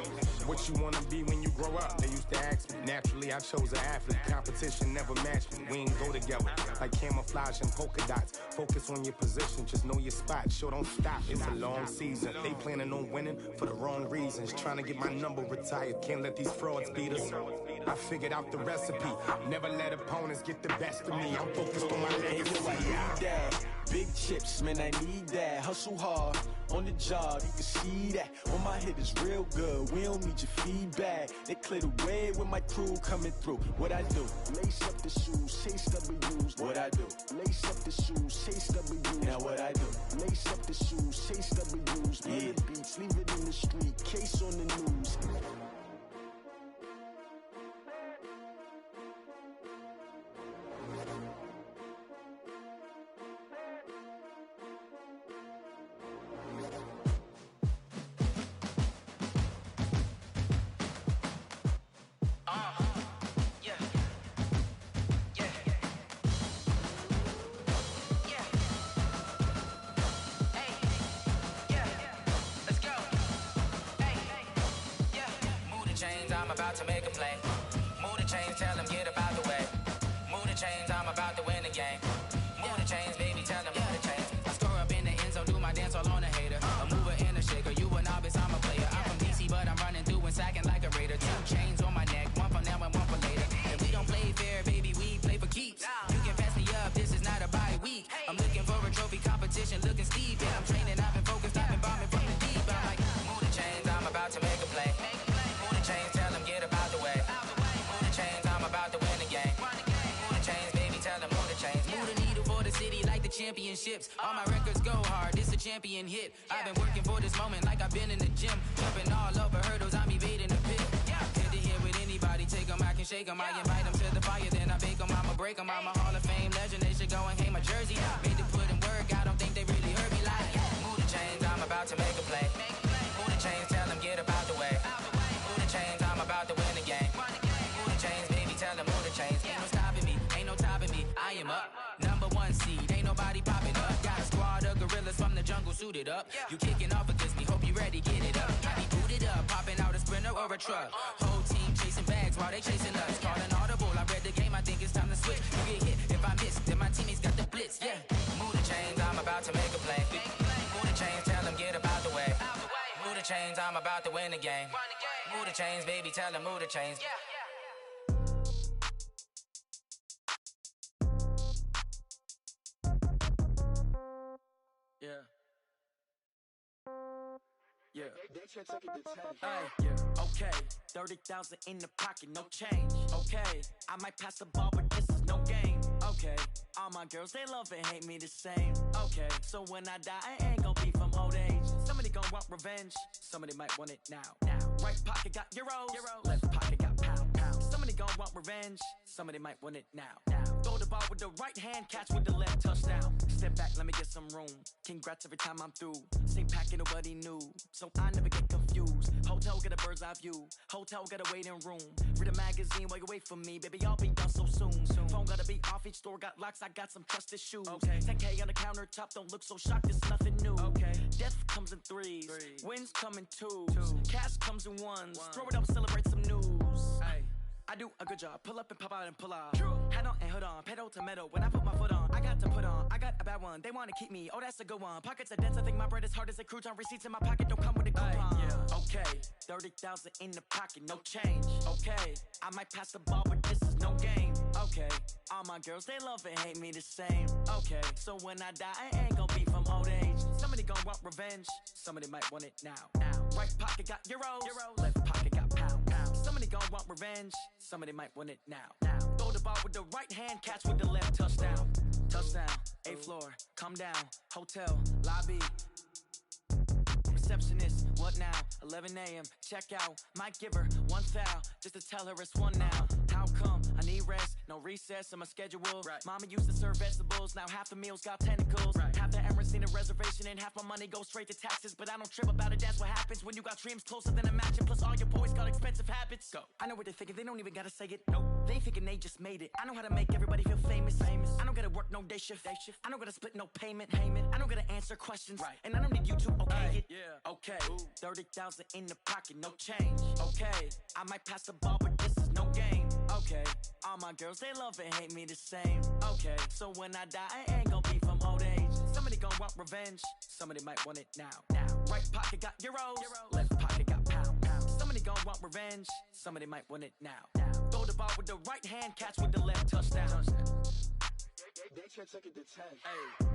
What you wanna be when you grow up? They used to ask me. Naturally, I chose an athlete. Competition never matched me. We ain't go together like camouflage and polka dots. Focus on your position, just know your spot. Sure, don't stop, it's a long season. They planning on winning for the wrong reasons. Trying to get my number retired, can't let these frauds beat us. I figured out the recipe. Never let opponents get the best of me. I'm focused on my legacy.
I need that. Big chips, man, I need that. Hustle hard on the job, you can see that. On my hit is real good. We don't need your feedback. They clear the way with my crew coming through. What I do? Lace up the shoes, chase W's. What I do? Lace up the shoes, chase W's. Now what I do? Lace up the shoes, chase W's. Play the beats, leave it in the street. Case on the news.
I'm about to make a play. Move the chains, tell them get up out the way. Move the chains, I'm about to win the game. Move the chains, baby, tell them move the chains. I score up in the end zone, do my dance all on a hater. A mover and a shaker, you a novice, I'm a player. I'm from DC, but I'm running through and sacking like a raider. 2 chains on my neck, one for now and one for later. And we don't play fair, baby, we play for keeps. You can pass me up, this is not a bye week. I'm looking for a trophy competition, looking steep. Yeah, I'm training, I've been focused, I've been bombing from the deep. I'm like, move the chains, I'm about to make a play. Move the chains, tell them get up out the way. Move the chains, I'm about to win the game. Move the chains, baby, tell them move the chains. Move the needle for the city like the championships. All my records go hard, this a champion hit. I've been working for this moment like I've been in the gym. Jumping all over hurdles, I'm evading the pit. Head to head with anybody, take them, I can shake them. I invite them to the fire, then I bake them, I'ma break them. I'm a Hall of Fame legend, they should go and hang my jersey. Made to put in work, I don't think they really heard me like. Move the chains, I'm about to make a play. Move the chains, tell them get up out the way. Move the chains, I'm about to win the game. Move the chains, baby, tell them move the chains. Ain't no stopping me, ain't no topping me. I am up, #1 seed, ain't nobody popping up. Got a squad of gorillas from the jungle suited up. You kicking off against me, hope you ready, get it up. I be booted up, popping out a Sprinter or a truck. Whole team chasing bags while they chasing us. Calling audible, I read the game, I think it's time to switch. You get hit if I miss, then my teammates got the blitz, yeah. Move the chains, I'm about to make a play. Move the chains, tell them get up out the way. Move the chains, I'm about to win the game. Move the chains, baby, tell them move the chains.
Yeah. Yeah. Hey, yeah. Okay. 30,000 in the pocket, no change. Okay. I might pass the ball, but this is no game. Okay. All my girls, they love and hate me the same. Okay. So when I die, I ain't gonna be from old age. Somebody gonna want revenge. Somebody might want it now. Right pocket got euros. Left pocket got pounds. Somebody gonna want revenge. Somebody might want it now. Throw the ball with the right hand, catch with the left, touchdown. Step back, let me get some room. Congrats every time I'm through. Same packet, nobody knew. So I never get confused. Hotel get a bird's eye view. Hotel got a waiting room. Read a magazine while you wait for me. Baby, I'll be done so soon. Phone gotta be off, each store got locks. I got some trusted shoes. 10K on the countertop, don't look so shocked, it's nothing new. Death comes in threes. Wins come in twos. Cash comes in ones. Throw it up, celebrate some news. I do a good job. Pull up and pop out and pull off. Hat on and hood on. Pedal to metal. When I put my foot on, I got to put on. I got a bad one. They want to keep me. Oh, that's a good one. Pockets are dense. I think my bread is hard as a crouton. Receipts in my pocket don't come with a coupon. Okay. 30,000 in the pocket. No change. Okay. I might pass the ball, but this is no game. Okay. All my girls, they love and hate me the same. Okay. So when I die, I ain't gonna be from old age. Somebody gonna want revenge. Somebody might want it now. Right pocket got euros. Left pocket got pounds. Somebody gonna want revenge. Somebody might want it now. Throw the ball with the right hand, catch with the left, touchdown. Touchdown, 8th floor, come down, hotel, lobby. Receptionist, what now? 11 a.m., check out. Might give her one foul, just to tell her it's one now. How come I need rest, no recess in my schedule. Mama used to serve vegetables, now half the meals got tentacles. Half the Emirates need a reservation and half my money goes straight to taxes. But I don't trip about it, that's what happens when you got dreams closer than a match. And plus all your boys got expensive habits. Go. I know what they're thinking, they don't even gotta say it. Nope. They ain't thinking they just made it. I know how to make everybody feel famous. I don't gotta work no day shift. I don't gotta split no payment. I don't gotta answer questions. And I don't need you to okay it. Yeah. Okay. 30,000 in the pocket, no change. Okay. I might pass the ball, but this is no game. Okay. All my girls, they love and hate me the same. Okay. So when I die, I ain't gonna be from old age. Somebody gon' want revenge. Somebody might want it now. Right pocket got euros. Left pocket got pounds. Somebody gon' want revenge. Somebody might want it now. Throw the ball with the right hand, catch with the left, touchdown.
They can't take it to 10.
Hey.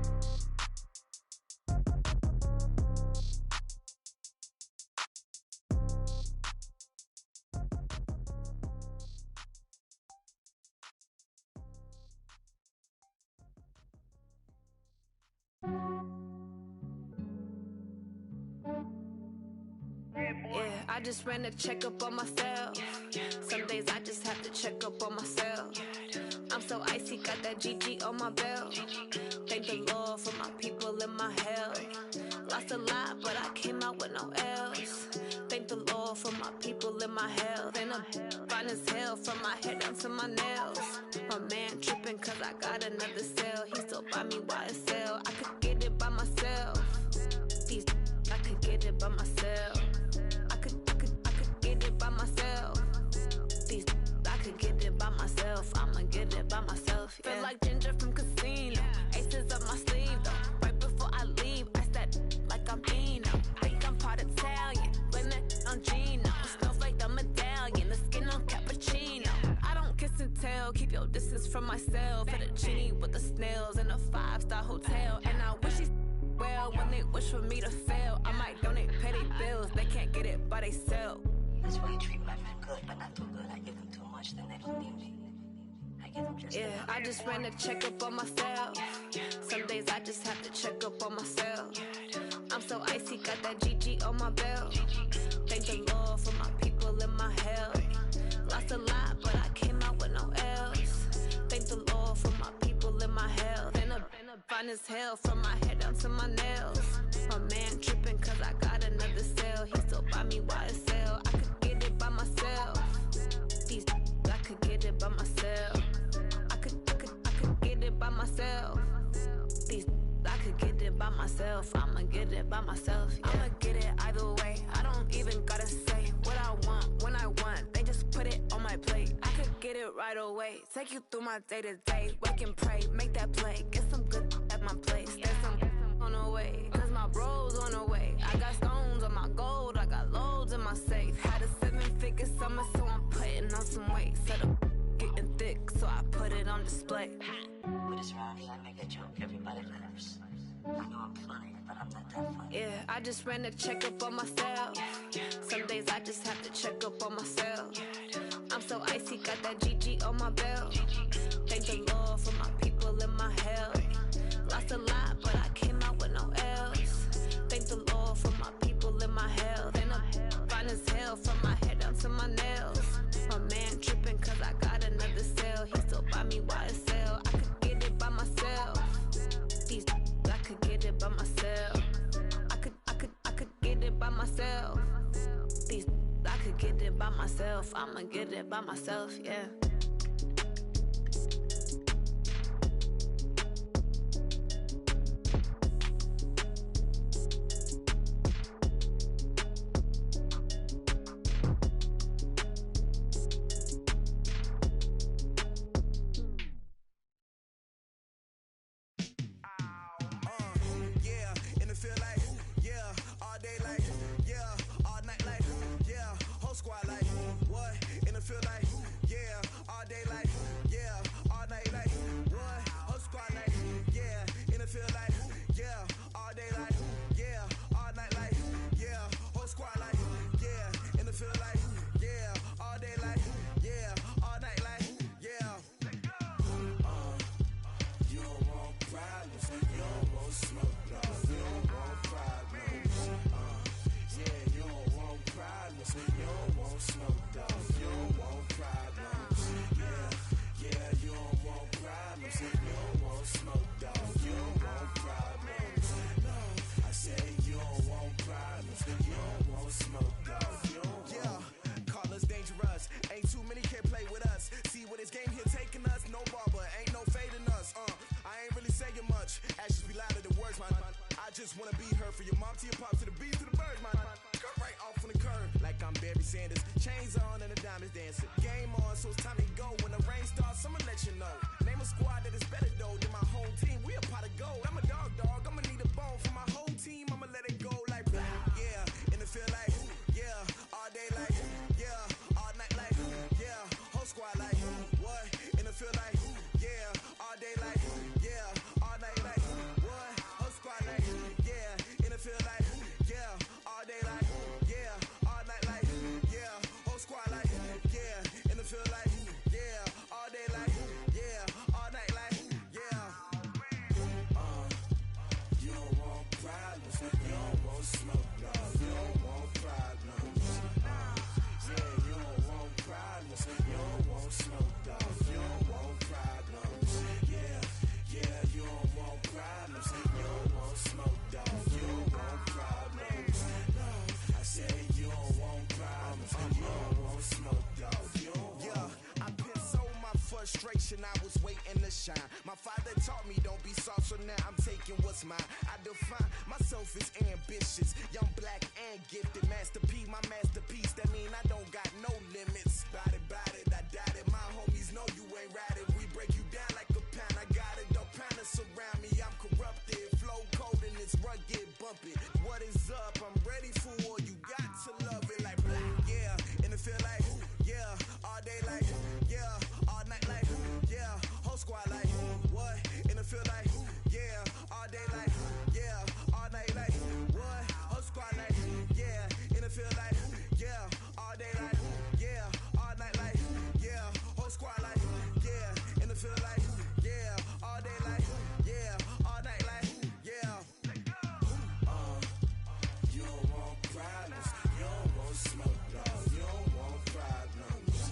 Yeah, I just ran a checkup on myself. Some days I just have to check up on myself. I'm so icy, got that GG on my belt. Thank the Lord for my people in my health. Lost a lot, but I came out with no else. Thank the Lord for my people in my health. And I'm fine as hell from my head down to my nails. My man tripping cause I got another cell. He still buy me YSL. I could get it by myself. These I could get it by myself. I could get it by myself. These I could get it by myself. I'ma get it by myself. Yeah. Feel like Ginger from Casino. Aces up my sleeve though. Right before I leave, I said like I'm Dino. Think I'm part Italian. Blame it on Gino. Smells like the medallion. The skin on cappuccino. I don't kiss and tell. Keep your distance from myself. Fettuccine with the snails in a 5-star hotel. And I wish he's well when they wish for me to fail. I might donate petty bills. They can't get it by themselves.
That's why you treat my friend good, but not too good. I give them too much, then they don't need me. I give them just
enough. I just ran a checkup on myself. Some days I just have to check up on myself. I'm so icy, got that GG on my belt. Thank the Lord for my people in my health. Lost a lot, but I came out with no else. Thank the Lord for my people in my health. And I'm fine as hell from my head down to my nails. My man tripping cause I got another cell. He still buy me YSL. I could get it by myself. These I could get it by myself. I could get it by myself. These I could get it by myself. I'ma get it by myself. Yeah. I'ma get it either way. I don't even gotta say what I want when I want. They just put it on my plate. I could get it right away. Take you through my day to day. Wake and pray, make that play. Get some good at my place. There's some on the way. Cause my bro's on the way. I got stones on my gold. I got loads in my safe. Had a 7-figure summer, so I'm putting on some weight. Set up getting thick, so I put it on display.
With this round here, I make a joke. Everybody laughs. I know I'm funny, but I'm not that funny.
Yeah, I just ran a checkup on myself. Some days I just have to check up on myself. I'm so icy, got that GG on my belt. Thank the Lord for my people in my health. Lost a lot, but I came out with no else. Thank the Lord for my people in my health. And I'm fine as hell from my head down to my nails. My man tripping cause I got another cell. He still buy me YSL. I could get it by myself. These I could get it by myself. I could get it by myself. These I could get it by myself. I'ma get it by myself, yeah.
just wanna be her. For your mom to your pop to the beat to the birds, my skirt right off on the curb. Like I'm Barry Sanders, chains on and the diamonds dancing. Game on, so it's time to go. When the rain starts, I'ma let you know. Name a squad that is better though than my home team. We a pot of gold. I'm a dog, I'ma need a bone for my whole team. I'ma let it go like yeah, in the feel like yeah, all day like yeah, all night like yeah, whole squad like what? In the feel like yeah, all day like yeah, all night like what? Whole squad like yeah, in the feel like yeah, all day like yeah, all night like yeah, whole squad like yeah, in the feel like yeah, all day like yeah, all night like yeah. You don't want problems, you don't want smoke, no, you don't want problems. Yeah, you don't want problems, you don't want smoke, dog, you don't want problems. Yeah, you don't want problems, you don't want smoke, dog, you don't want problems. No, I said you don't want problems, you don't want smoke, dog, you don't want. Yeah, I've been so my frustration, I was waiting to shine. My father taught me don't be soft, so now I'm taking what's mine. I define myself as ambitious, young, black, and gifted. Master P, my masterpiece. That mean I don't got no limits. Bout it, I doubt it. My homies know you ain't ratted. We break you down like a pound. I got it, don't pound to surround me. I'm corrupted, flow cold and it's rugged, bumpy. What is up? I'm ready for war. You got to love it like yeah, and it feel like yeah, all day like yeah, all night like yeah, whole squad like what? And it feel like yeah, all day like yeah, all night like what? Whole squad like yeah, and it feel like yeah, all day like yeah, all night like yeah, whole squad like yeah, and it feel like yeah, all day like yeah, all night like yeah. You don't want problems, you don't want smoke, dog, you don't want problems.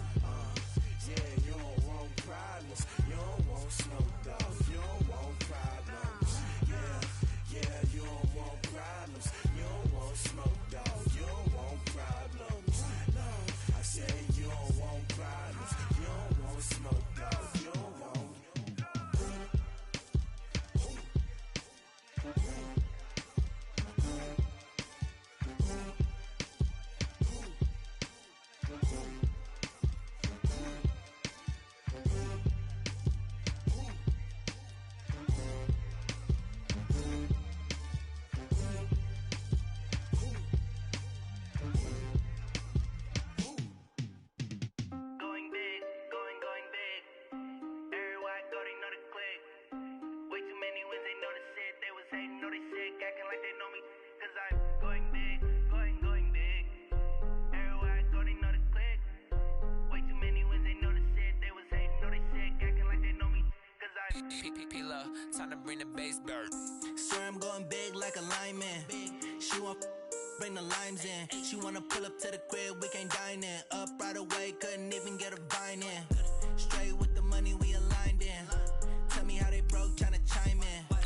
Yeah, you don't want problems, you don't want smoke, dog, you don't want problems. Yeah, you don't want problems, you don't want smoke, dog, you don't want problems. No, I said you don't want problems, you don't want smoke, dog, you don't want.
Going big, going big. Everywhere I go, they know the click. Way too many wins, they know the shit. They was hating, know they sick, acting like they know me. Cause I'm going big, going big. Everywhere I go, they know the click. Way too many wins, they know the shit. They was hating, know they sick, acting like they know me. Cause I'm
P-P-P-Love, time to bring the bass dirt.
swear I'm going big like a lineman. She want bring the limes in. She wanna pull up to the crib, we can't dine in. Up right away, couldn't even get a vine in. Straight with the money we aligned in. Tell me how they broke, tryna chime in.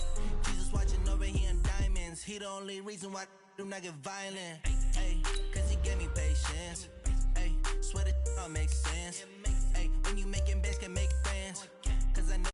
Jesus watching over here in diamonds. He the only reason why I do not get violent. Ay, cause he gave me patience. Ay, swear that all makes sense. Ay, when you making bands can make friends. Cause I know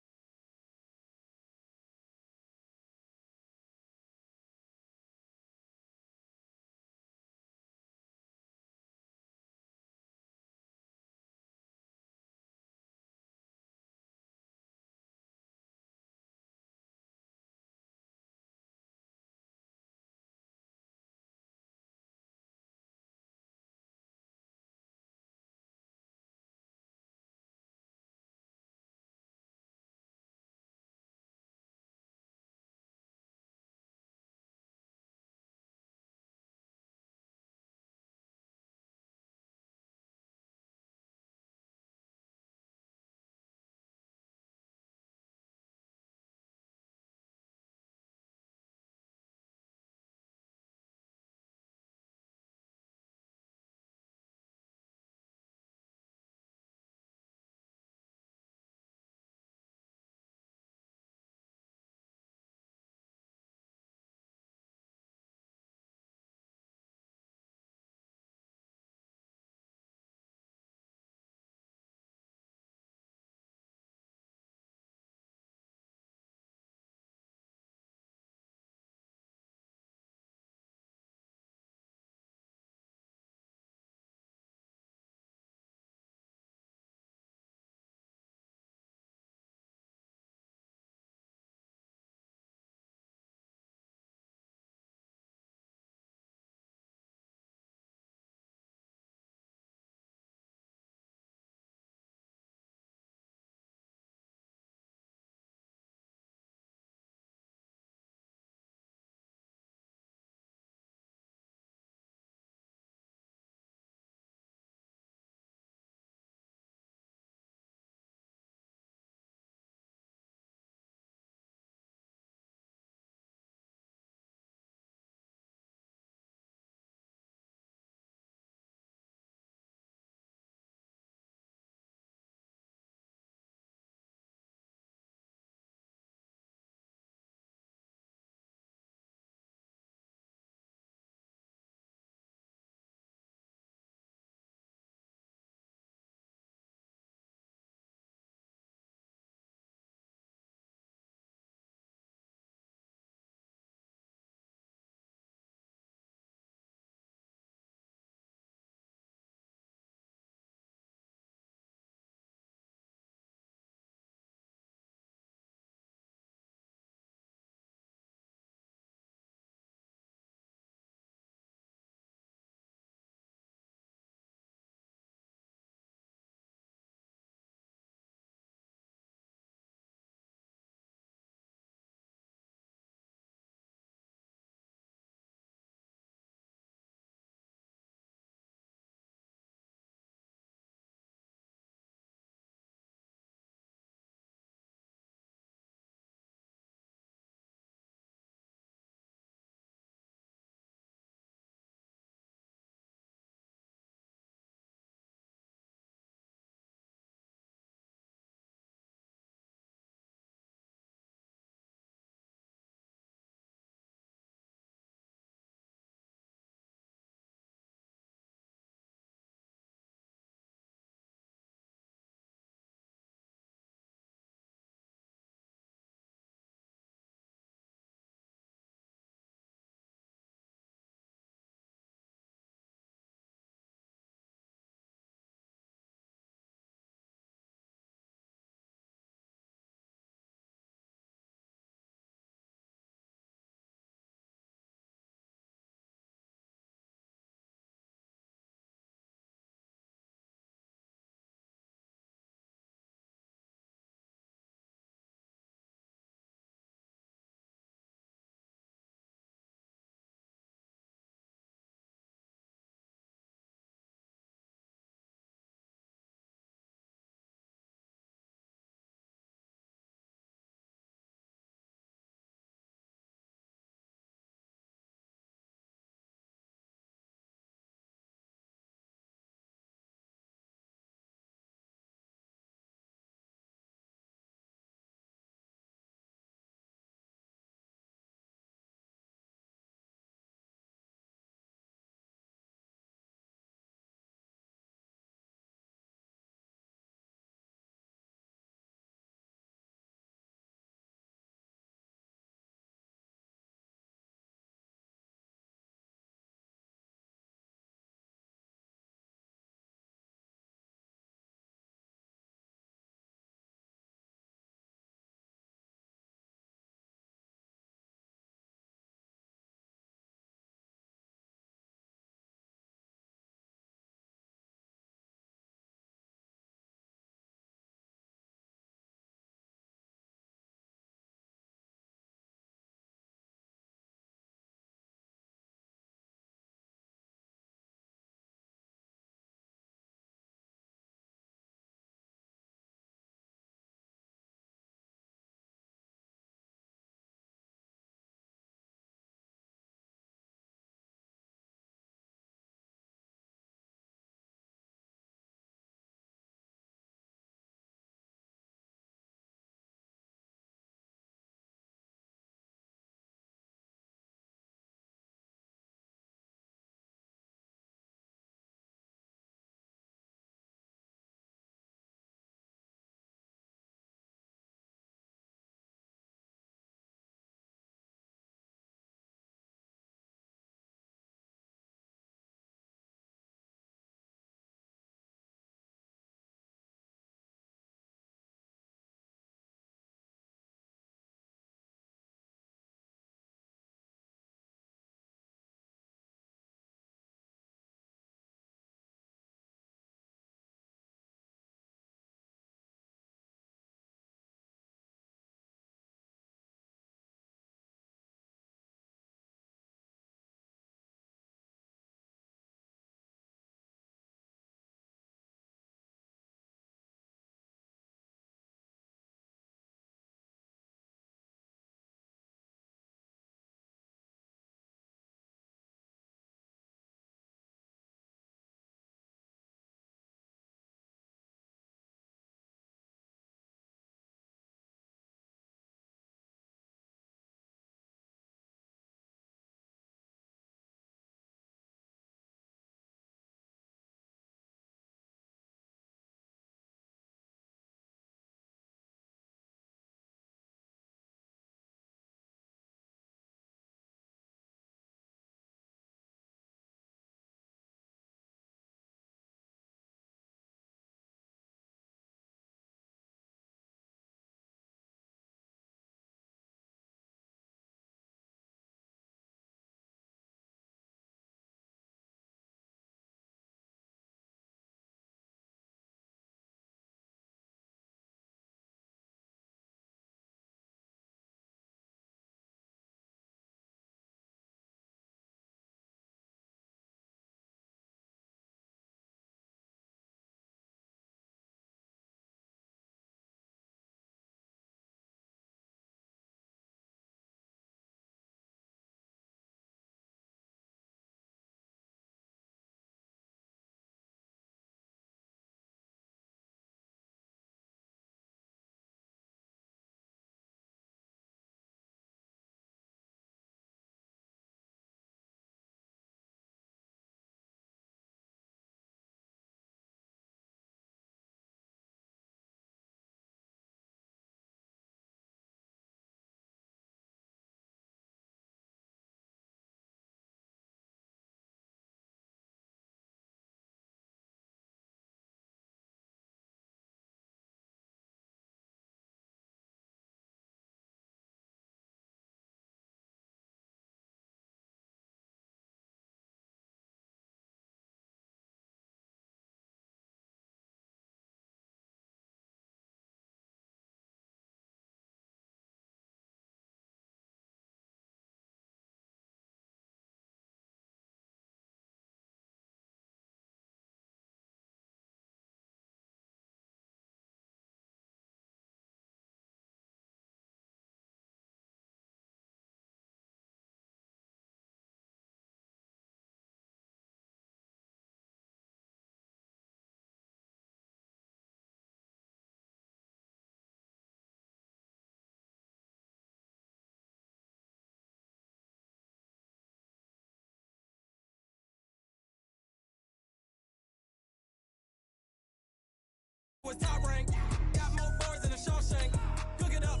Was top rank. Got more boards than a Shawshank. Cook it up,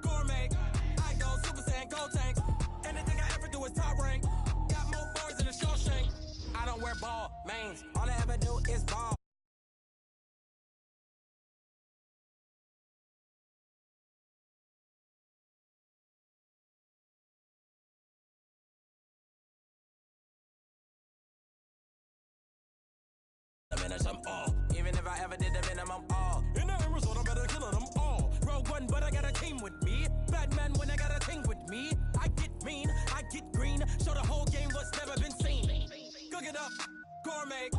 gourmet. I go Super Saiyan, gold tanks. Anything I ever do is top rank. Got more boards than a Shawshank. I don't wear ball mains. All I ever do is ball. I'm all. Even if I ever did the minimum, all. In the Arizona, better kill them all. Rogue One, but I got a team with me. Batman when I got a team with me. I get mean, I get green. Show the whole game what's never been seen. Cook it up, gourmet.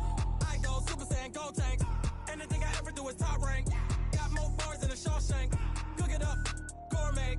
I go Super Saiyan, gold tanks. Anything I ever do is top rank. Got more bars than a Shawshank. Cook it up, gourmet.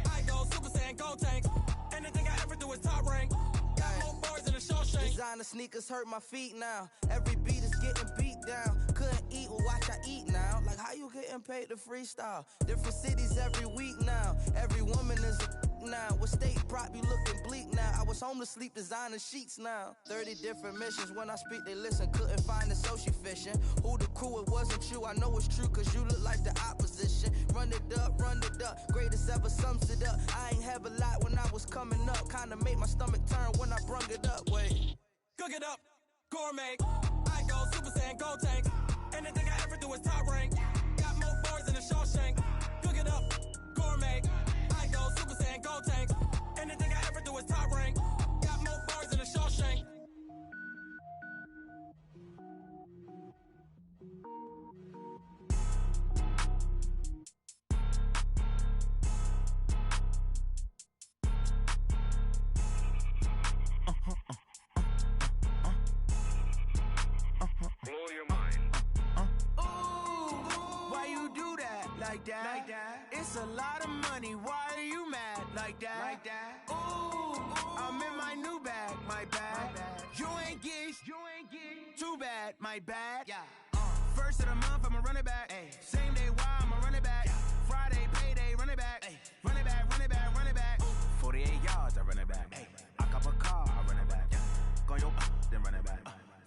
I go Super Saiyan, gold tanks. Anything I ever do is top rank. Got more bars than a Shawshank.
Designer sneakers hurt my feet now. Every beat is getting beat down. Couldn't eat, well watch I eat now. Like how you getting paid to freestyle? Different cities every week now. Every woman is a now. With state prop, you looking bleak now. I was homeless, sleep designer sheets now. 30 different missions. When I speak, they listen. Couldn't find the social fishing. Who the crew? It wasn't you. I know it's true, cause you look like the opposition. Run it up, greatest ever sums it up. I ain't have a lot when I was coming up. Kinda made my stomach turn when I brung it up. Wait.
Cook it up, gourmet. I go Super Saiyan, gold tanks. Anything I ever do is top rank. Got more bars than a Shawshank. Cook it up, gourmet. I go Super Saiyan, gold tanks. Anything I ever do is top rank. Got more bars than a Shawshank.
Blow your mind.
Why you do that? Like that? It's a lot of money. Why are you mad? Like that? Ooh, I'm in my new bag. My bad. You ain't get. Too bad. My bad. Yeah. First of the month, I'ma run it back. Ay. Same day, why I'ma run it back. Friday, payday, run it back. Ay. Run it back, run it back, run it back. 48 yards, I run it back. Ay. I cop a car, I run it back. Yeah. Go your then run it back.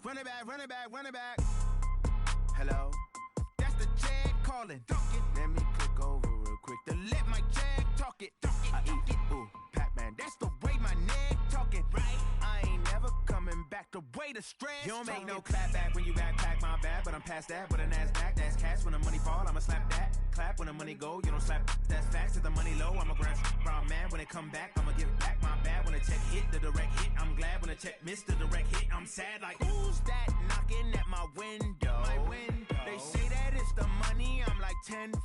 Run it back, run it back, run it back. Hello? That's the jag calling. Let me click over real quick to let my jag talk it. I eat it, ooh, Pac-Man. That's the way my neck talking. Right? I ain't never coming back the way the stress. You don't make no clap back when you backpack, my bad. But I'm past that, but a NASDAQ, that's cash. When the money fall, I'ma slap that. Clap when the money go, you don't slap. That's facts. To the money low, I'm a brown man. When it come back, I'ma give back my bad. When the check hit, the direct hit. I'm glad when the check missed the direct hit. I'm sad like, who's that knocking at my window? My window. They say that it's the money, I'm like tenfold.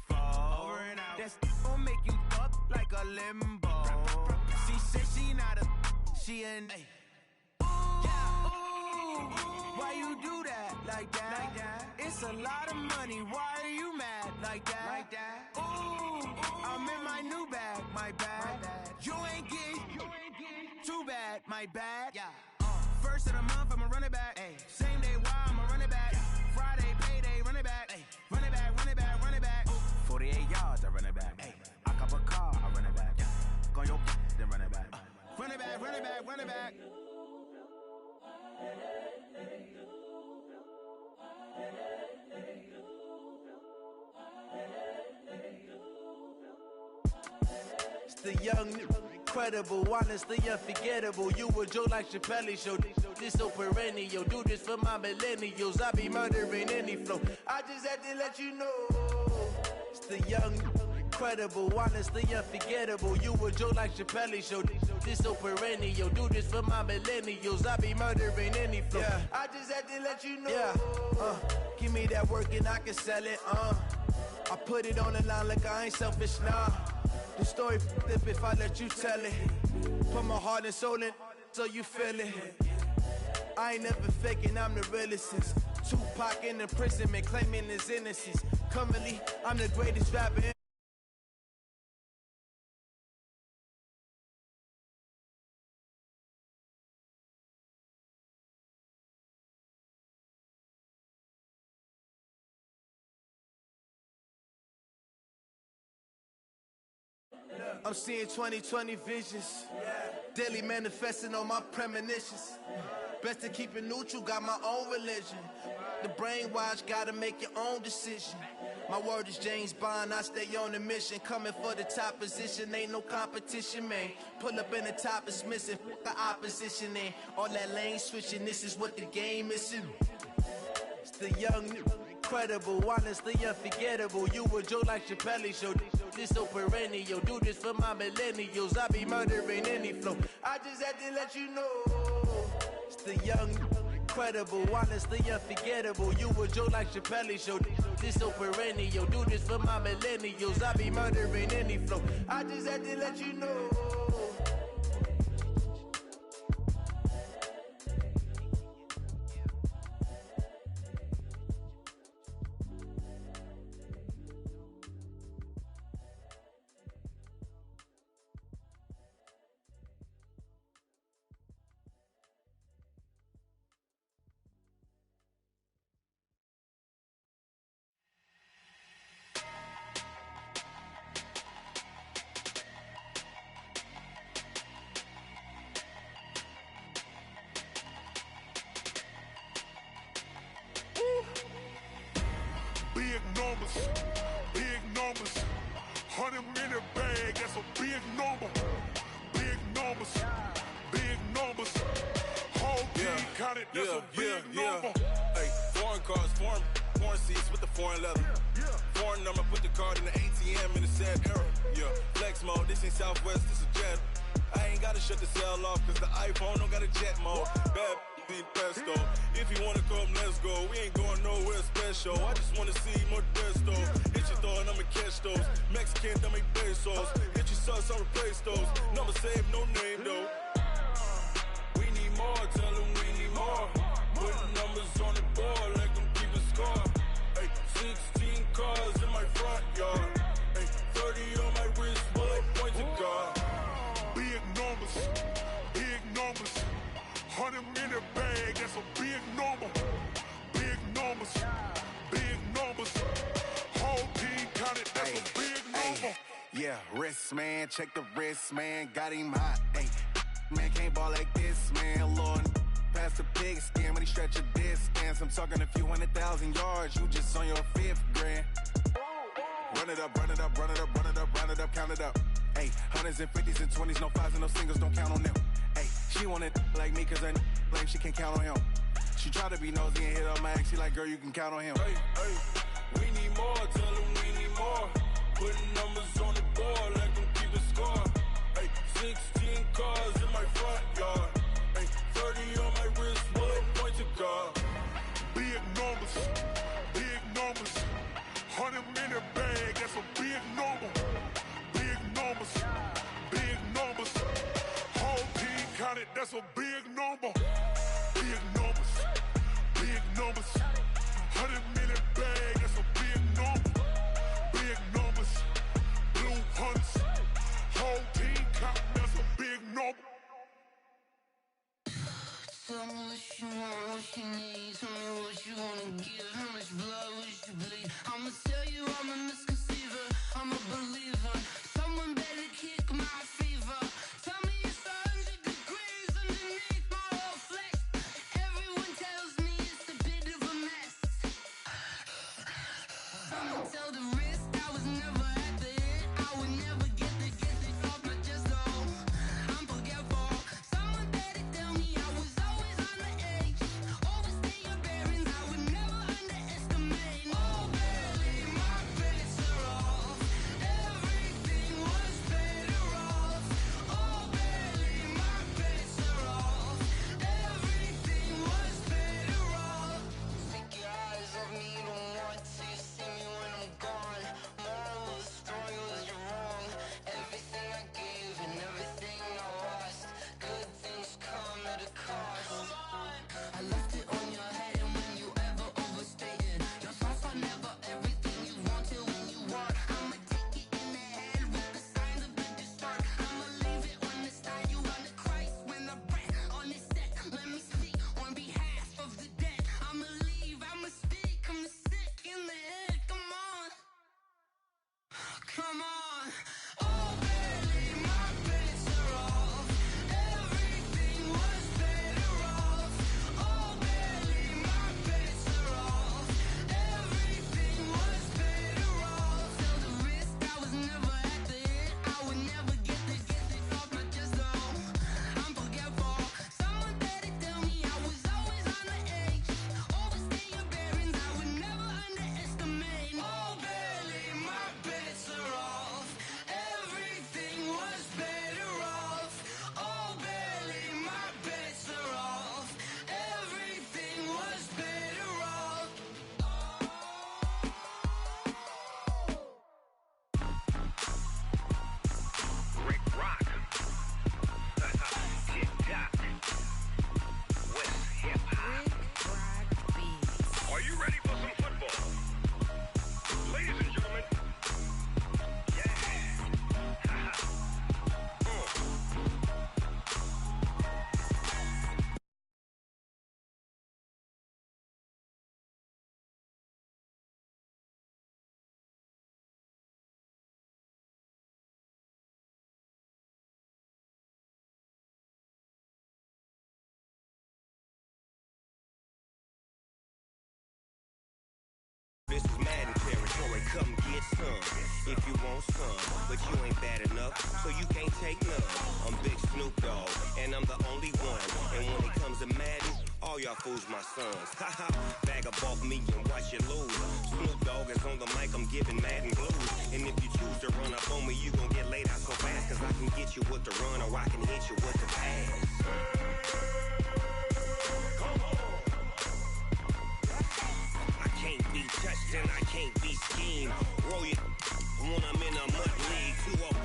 Over and out. That's gon' make you fuck like a limbo. She said she not a, she an. Why you do that? Like that? It's a lot of money. Why are you mad? Like that? Ooh, I'm in my new bag. My bad. You ain't get. Too bad. My bad. Yeah. First of the month, I'ma run it back. Ay. Same day, why I'ma run it back. Friday, payday, run it back. Ay. Run it back, run it back, run it back. 48 yards, I run it back. Ay. I cop a car, I run it back. Yeah. Go your then run it back. Run it back, run it back, run it back.
It's the young, incredible, honestly unforgettable. You a joke like Chappelle show. This so perennial. Do this for my millennials. I be murdering any flow. I just had to let you know. It's the young, incredible, honestly unforgettable. You a joke like Chappelle show. This so perennial. Do this for my millennials. I be murdering any flow. Yeah. I just had to let you know. Yeah. Give me that work and I can sell it. I put it on the line like I ain't selfish, nah. The story flip if I let you tell it. Put my heart and soul in so you feel it. I ain't never faking, I'm the realest since Tupac in imprisonment, claiming his innocence. Currently, I'm the greatest rapper. I'm seeing 2020 visions. Daily manifesting on my premonitions. Best to keep it neutral, got my own religion. The brainwash, gotta make your own decision.
My word is James Bond, I stay on the mission. Coming for the top position, ain't no competition, man. Pull up in the top is missing, fuck the opposition, and all that lane switching, this is what the game is. It's the young, incredible, honestly unforgettable. You a Joe like Chappelle show, this so perennial. Do this for my millennials, I be murdering any flow. I just had to let you know. It's the young, incredible, honestly unforgettable. You a Joe like Chappelle show, this so perennial. Do this for my millennials, I be murdering any flow. I just had to let you know.
Big numbers, big numbers. 100 in the bag, that's a big number. Big numbers, big numbers. Whole team counted, that's a big number.
Hey, foreign cars, foreign seats with the foreign leather. Foreign number, put the card in the ATM in the sad era. Yeah, flex mode, this ain't Southwest, this is Jet. I ain't gotta shut the cell off, cause the iPhone don't got a jet mode. Bad be pesto. If you wanna come, let's go. We ain't going nowhere special. I just wanna see more desto. Hit your thought, I'ma catch those. Mexican, dummy pesos. Hit your sauce, I'll replace those. Number save, no name though. We need more, tell them we need more. Putting numbers on the board, like them keeping score. Hey, 16 cars in my front yard. Hey, 30 on my wrist, while I point to God.
Big numbers, big numbers. 100 in the bag, that's a big number. Big numbers, big numbers. Whole team counted, that's a big number.
Yeah, wrist man, check the wrist man, got him hot. Ay, man can't ball like this, man. Lord, past the pig skin when he stretch a distance. I'm talking a few 100,000 yards, you just on your 5th grand. Run it up, run it up, run it up, run it up, run it up, count it up. Ay, 100s and 50s and 20s, no 5s and no singles, don't count on them. Ay, she want it like me, cause I like she can't count on him. She try to be nosy and hit up my ex, she like, girl, you can count on him.
Hey, hey, we need more, tell them we need more. Putting numbers on the board, like them keeping score. Hey, 16 cars in my front yard. Hey, 30 on my wrist, while I point to God.
Big numbers, big numbers. 100 in the bag, that's a big number. Big numbers, big numbers. Whole team counted, that's a big number. Big numbers, big numbers. 100 in the bag, that's a big number. Big numbers, blue hunts. Whole team counted, that's a big number.
Tell me what you want, what you need. Tell me what you wanna give. How much blood would you bleed? I'ma tell you I'm a misconceiver. I'm a believer. Someone better kick my fever. Tell me it's 100 degrees underneath my whole flesh. Everyone tells me it's a bit of a mess. I'ma tell the risk I was never at the end. I would never get this off my chest though. I'm forgetful. Someone better tell me I was always on the edge. Overstay your bearings, I would never underestimate. Oh, barely, my credits are off. Everything was better off. Oh, barely, my credits are off. Everything was better off. Take your eyes off me, don't want to see me when I'm gone. Moral
come get some if you want some. But you ain't bad enough, so you can't take none. I'm Big Snoop Dogg, and I'm the only one. And when it comes to Madden, all y'all fools my sons. Haha, bag up off me and watch you lose. Snoop Dogg is on the mic, I'm giving Madden blues. And if you choose to run up on me, you gon' get laid out so fast. Cause I can get you with the run or I can hit you with the pass. I can't be touched and I can't be schemed. Roll you when I'm in a mud league. 2-0,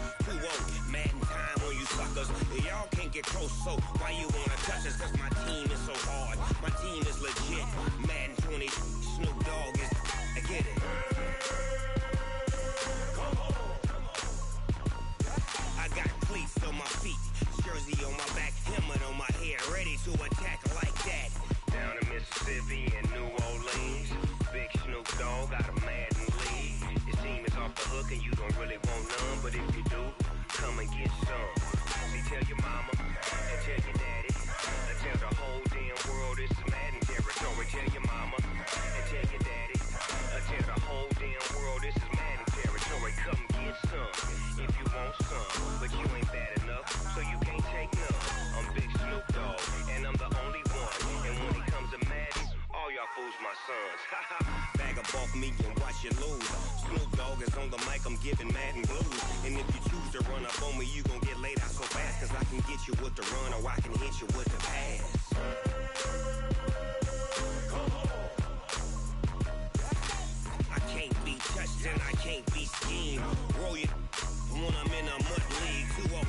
Madden time on you suckers. Y'all can't get close, so why you wanna touch us? Cause my team is so hard, my team is legit. Madden 20, Snoop Dogg is, I get it. I got cleats on my feet, jersey on my back, helmet on my head, ready to attack like that. Down in Mississippi and New Orleans, Big Snoop Dogg got a Madden league. Your team is off the hook and you don't really want none, but if you do, come and get some. See, tell your mama and tell your daddy, and tell the whole damn world it's Madden territory. Tell your mama and tell your daddy, and tell the whole damn world this is Madden territory. Come get some if you want some, but you ain't bad enough, so you can't take none. I'm Big Snoop Dogg, and I'm the only one. And when it comes to Madden, all y'all fools my sons. Bag up off me and watch you lose. Snoop Dogg is on the mic, I'm giving Madden blues. And if you choose to run up on me, you gon' get laid out so fast. Cause I can get you with the run or I can hit you with the pass. I can't be touched and I can't be schemed. Roll you when I'm in a mud league. 2-0,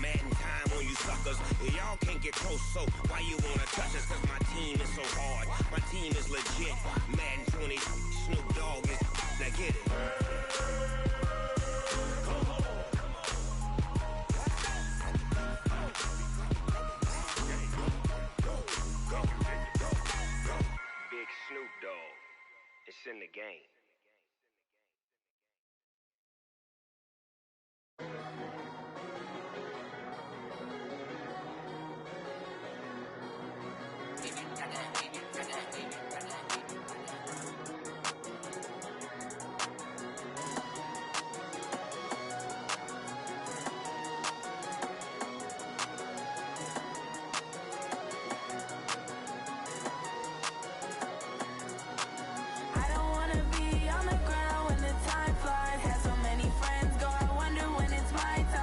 Madden time on you suckers. Y'all can't get close, so why you wanna touch us? Cause my team is so hard, my team is legit. Madden 20, Snoop Dogg is, now get it. Big Snoop Dogg, it's in the game.
I don't wanna be on the ground when the time flies. Had so many friends go, I wonder when it's my time.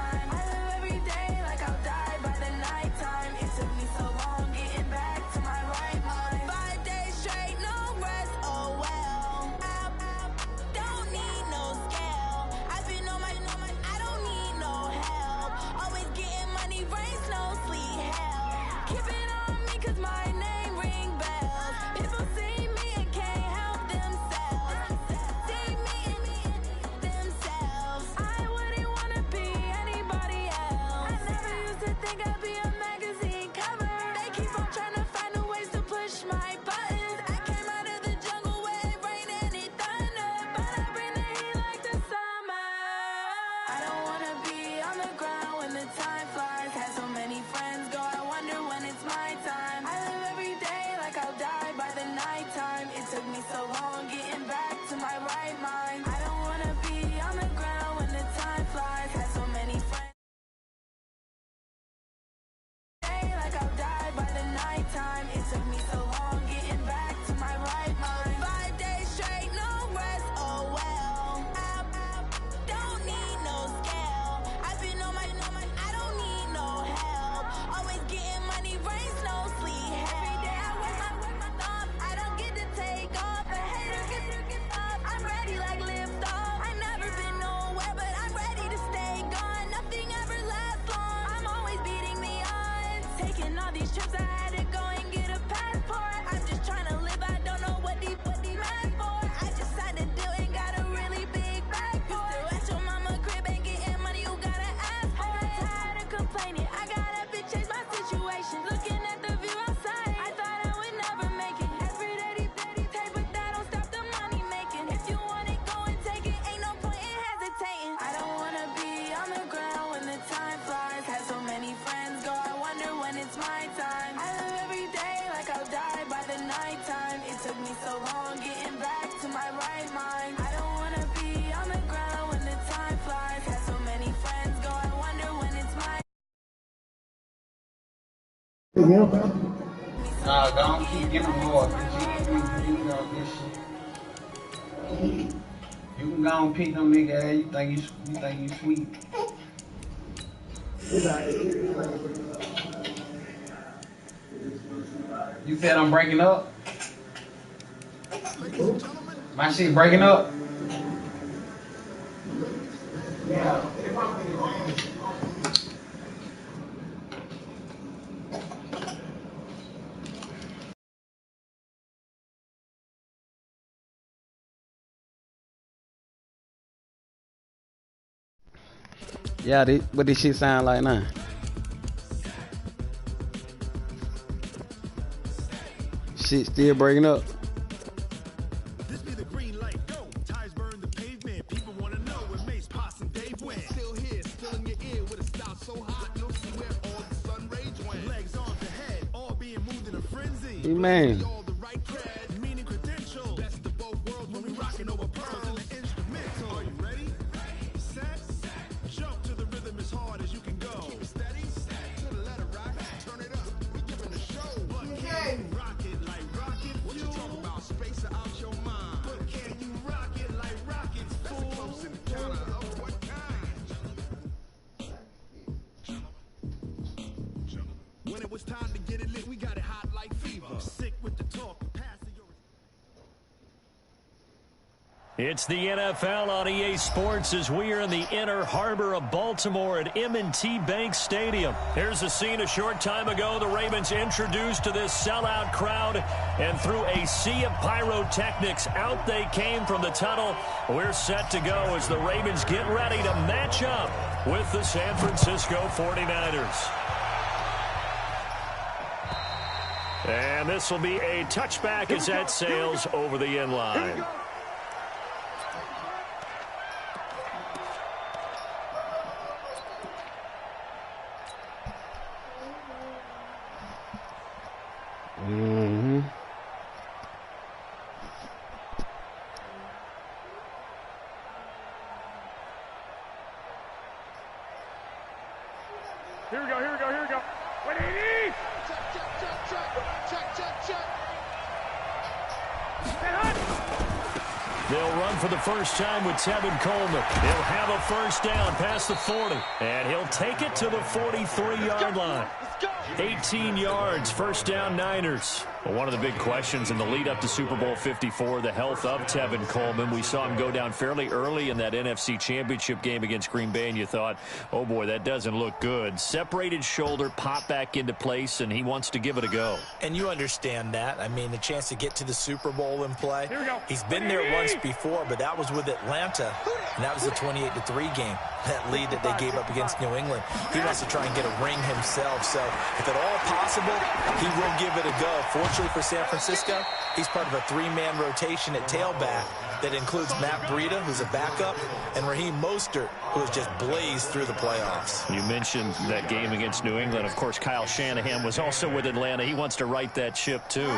Nah, don't keep getting them hard. You can go and pick them nigga ass. You think you sweet. You said I'm breaking up? My shit breaking up? Yeah. Yeah, what this shit sound like now? Shit still breaking up.
This be the green light, go. Tires burn the pavement. People wanna know where Mace, Poss, and Dave went. Still here, still in your ear with a style so hot, you'll see where all the sun rage went. Legs on the head, all being moved in a frenzy.
Hey, man.
All the right cred, meaning credentials. Best of both worlds when we rocking over pearls and the instrumental. Are you ready? Set, jump to the rhythm as hard as you can go. Keep it steady, to the letter rock, turn it up. We giving the show. But can you rock it like rocket fuel? What you talking about? Space out your mind. But can you rock it like rockets, fool? That's a close encounter of what kind? When it was time to get it lit, we got it hot like fever. Sick with the talk, pass it your...
It's the NFL on EA Sports as we are in the inner harbor of Baltimore at M&T Bank Stadium. Here's a scene a short time ago. The Ravens introduced to this sellout crowd, and through a sea of pyrotechnics, out they came from the tunnel. We're set to go as the Ravens get ready to match up with the San Francisco 49ers. And this will be a touchback as that sails over the end line.
Mm-hmm.
Here we go, here we go, here we go. 180! Check.
They'll run for the first time with Tevin Coleman. He'll have a first down past the 40, and he'll take it to the 43-yard line. 18 yards, first down Niners. Well, one of the big questions in the lead up to Super Bowl 54, the health of Tevin Coleman. We saw him go down fairly early in that NFC Championship game against Green Bay, and you thought, oh boy, that doesn't look good. Separated shoulder, pop back into place, and he wants to give it a go.
And you understand that. I mean, the chance to get to the Super Bowl and play.
Here we go.
He's been there once before, but that was with Atlanta, and that was the 28-3 game, that lead that they gave up against New England. He wants to try and get a ring himself, so if at all possible, he will give it a go. Fortunately for San Francisco, he's part of a three-man rotation at tailback that includes Matt Breida, who's a backup, and Raheem Mostert, who has just blazed through the playoffs.
You mentioned that game against New England. Of course, Kyle Shanahan was also with Atlanta. He wants to right that ship, too.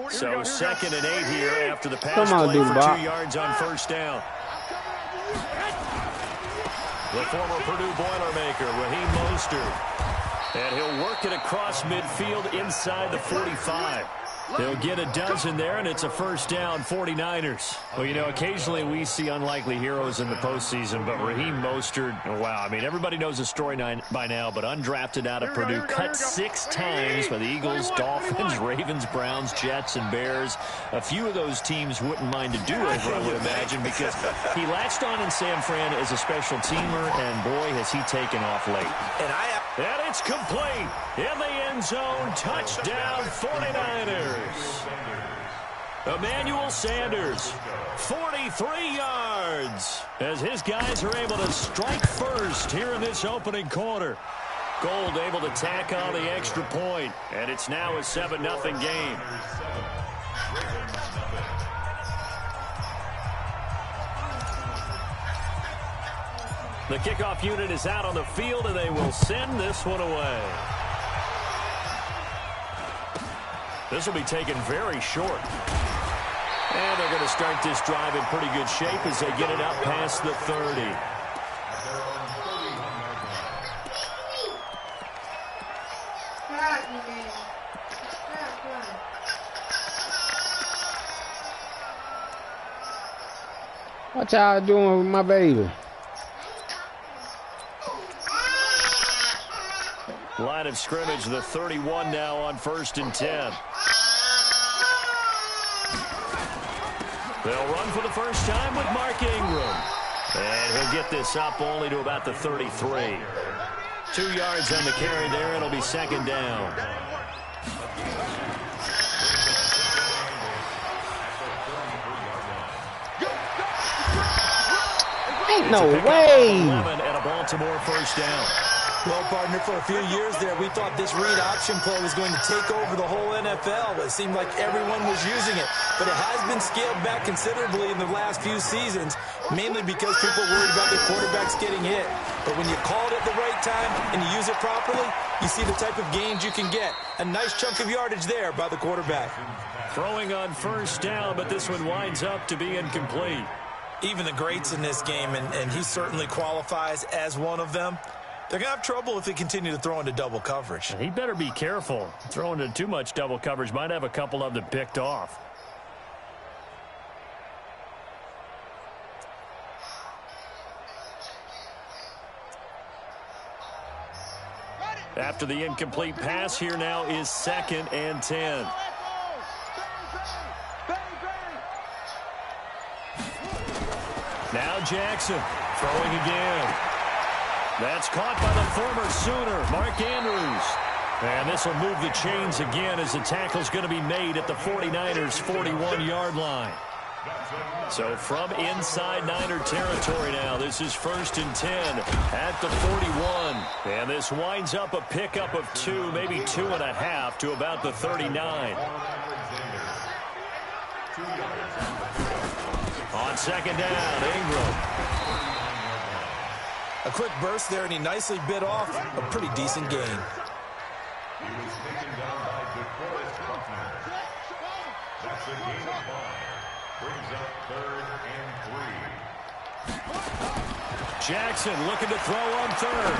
So 2nd and 8 here after the pass play for 2 yards on first down. The former Purdue Boilermaker, Raheem Mostert. And he'll work it across midfield inside the 45. They'll get a dozen there, and it's a first down, 49ers. Well, you know, occasionally we see unlikely heroes in the postseason, but Raheem Mostert, wow, I mean, everybody knows the story by now, but undrafted out of Purdue, cut 6 times by the Eagles, Dolphins, Ravens, Browns, Jets, and Bears. A few of those teams wouldn't mind a do-over, I would imagine, because he latched on in San Fran as a special teamer, and boy, has he taken off late. And it's complete in the end zone. Touchdown, 49ers. Emmanuel Sanders, 43 yards, as his guys are able to strike first here in this opening quarter. Gold able to tack on the extra point, and it's now a 7-0 game. The kickoff unit is out on the field, and they will send this one away. This will be taken very short. And they're going to start this drive in pretty good shape as they get it up past the 30.
What y'all doing with my baby?
Line of scrimmage, the 31 now on 1st and 10. They'll run for the first time with Mark Ingram. And he'll get this up only to about the 33. 2 yards on the carry there. It'll be 2nd down.
Ain't no way.
And a Baltimore first down.
Well, partner, for a few years there, we thought this read option play was going to take over the whole NFL. It seemed like everyone was using it, but it has been scaled back considerably in the last few seasons, mainly because people worried about their quarterbacks getting hit. But when you call it at the right time and you use it properly, you see the type of gains you can get. A nice chunk of yardage there by the quarterback.
Throwing on first down, but this one winds up to be incomplete.
Even the greats in this game, and he certainly qualifies as one of them, they're going to have trouble if they continue to throw into double coverage.
He better be careful. Throwing into too much double coverage might have a couple of them picked off. After the incomplete pass, here now is 2nd and 10. Now Jackson throwing again. That's caught by the former Sooner, Mark Andrews. And this will move the chains again as the tackle's going to be made at the 49ers' 41-yard line. So from inside Niner territory now, this is 1st and 10 at the 41. And this winds up a pickup of 2, maybe 2.5 to about the 39. On 2nd down, Ingram.
A quick burst there, and he nicely bit off a pretty decent gain.
He was taken down by DeForest Buckner. That's a gain of 5. Brings up 3rd and 3.
Jackson looking to throw on 3rd.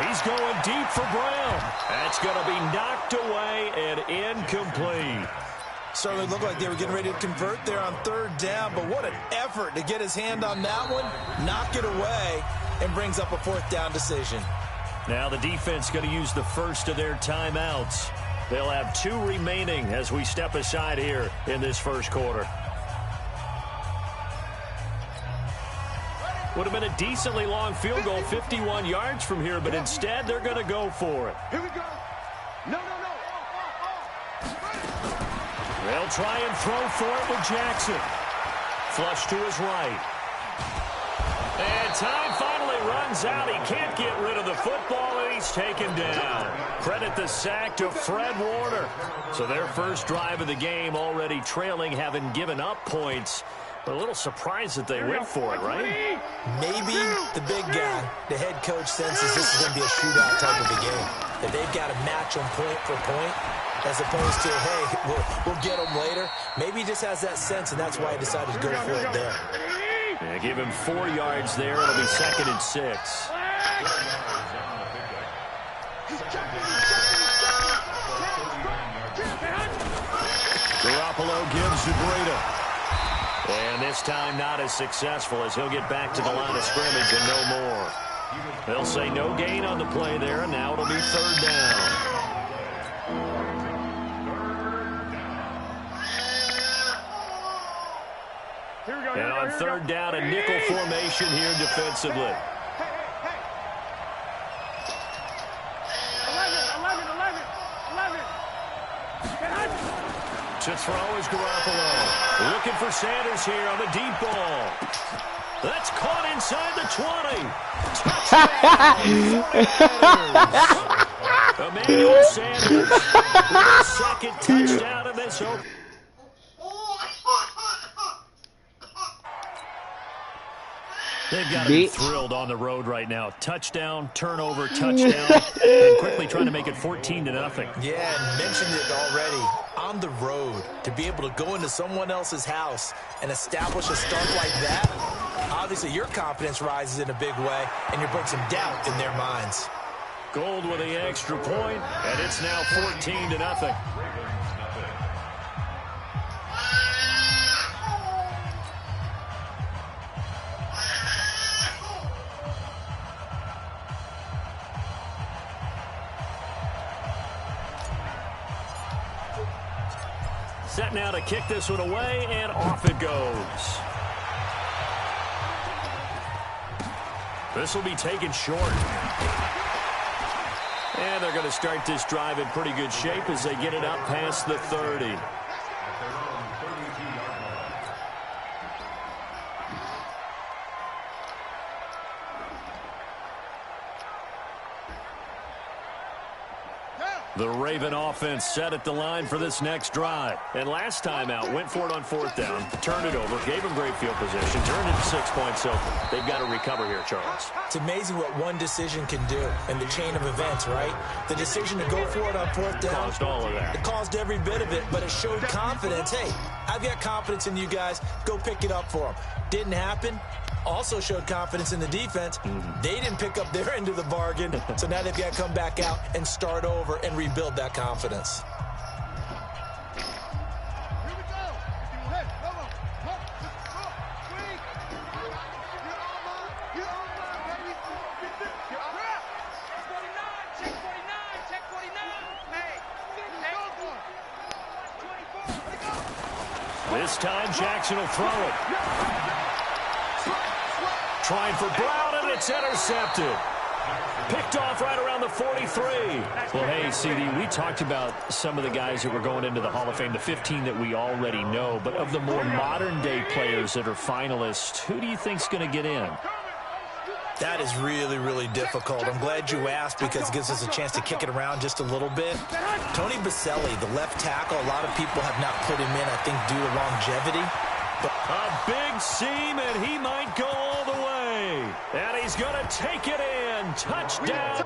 He's going deep for Brown. That's going to be knocked away and incomplete.
Certainly looked like they were getting ready to convert there on 3rd down, but what an effort to get his hand on that one, knock it away, and brings up a 4th down decision.
Now the defense going to use the first of their timeouts. They'll have 2 remaining as we step aside here in this first quarter. Would have been a decently long field goal, 51 yards from here, but instead they're going to go for it.
Here we go. No.
They'll try and throw for it with Jackson. Flush to his right. And time finally runs out. He can't get rid of the football, and he's taken down. Credit the sack to Fred Warner. So their first drive of the game already trailing, having given up points. But a little surprised that they went for it, right?
Maybe the big guy, the head coach, senses this is going to be a shootout type of a game. That they've got to match them point for point, as opposed to, hey, we'll get them later. Maybe he just has that sense, and that's why he decided to go for it there.
Yeah, give him 4 yards there. It'll be 2nd and 6. Garoppolo gives to Breida. And this time not as successful as he'll get back to the line of scrimmage and no more. They'll say no gain on the play there, and now it'll be 3rd down. And on 3rd down, a nickel formation here defensively.
11.
To throw is Garoppolo. Looking for Sanders here on the deep ball. That's caught inside the 20. Touchdown. Emmanuel Sanders with a 2nd touchdown of this open. They've got to be thrilled on the road right now. Touchdown, turnover, touchdown, and quickly trying to make it 14-0.
Yeah, and mentioned it already. On the road, to be able to go into someone else's house and establish a start like that, obviously your confidence rises in a big way, and you bring some doubt in their minds.
Gold with the extra point, and it's now 14-0. Set now to kick this one away, and off it goes. This will be taken short. And they're going to start this drive in pretty good shape as they get it up past the 30. The Raven offense set at the line for this next drive. And last time out, went for it on 4th down, turned it over, gave them great field position, turned it to 6 points, so they've got to recover here, Charles.
It's amazing what one decision can do in the chain of events, right? The decision to go for it on 4th down.
Caused all of that.
It caused every bit of it, but it showed confidence. Hey, I've got confidence in you guys. Go pick it up for them. Didn't happen. Also showed confidence in the defense. They didn't pick up their end of the bargain, so now they've got to come back out and start over and rebuild that confidence.
This time, Jackson will throw it. Trying for Brown, and it's intercepted. Picked off right around the 43. Well, hey, CD, we talked about some of the guys that were going into the Hall of Fame, the 15 that we already know. But of the more modern-day players that are finalists, who do you think's going to get in?
That is really, really difficult. I'm glad you asked because it gives us a chance to kick it around just a little bit. Tony Baselli, the left tackle, a lot of people have not put him in, I think, due to longevity.
A big seam, and he might go all the way. And he's going to take it in. Touchdown.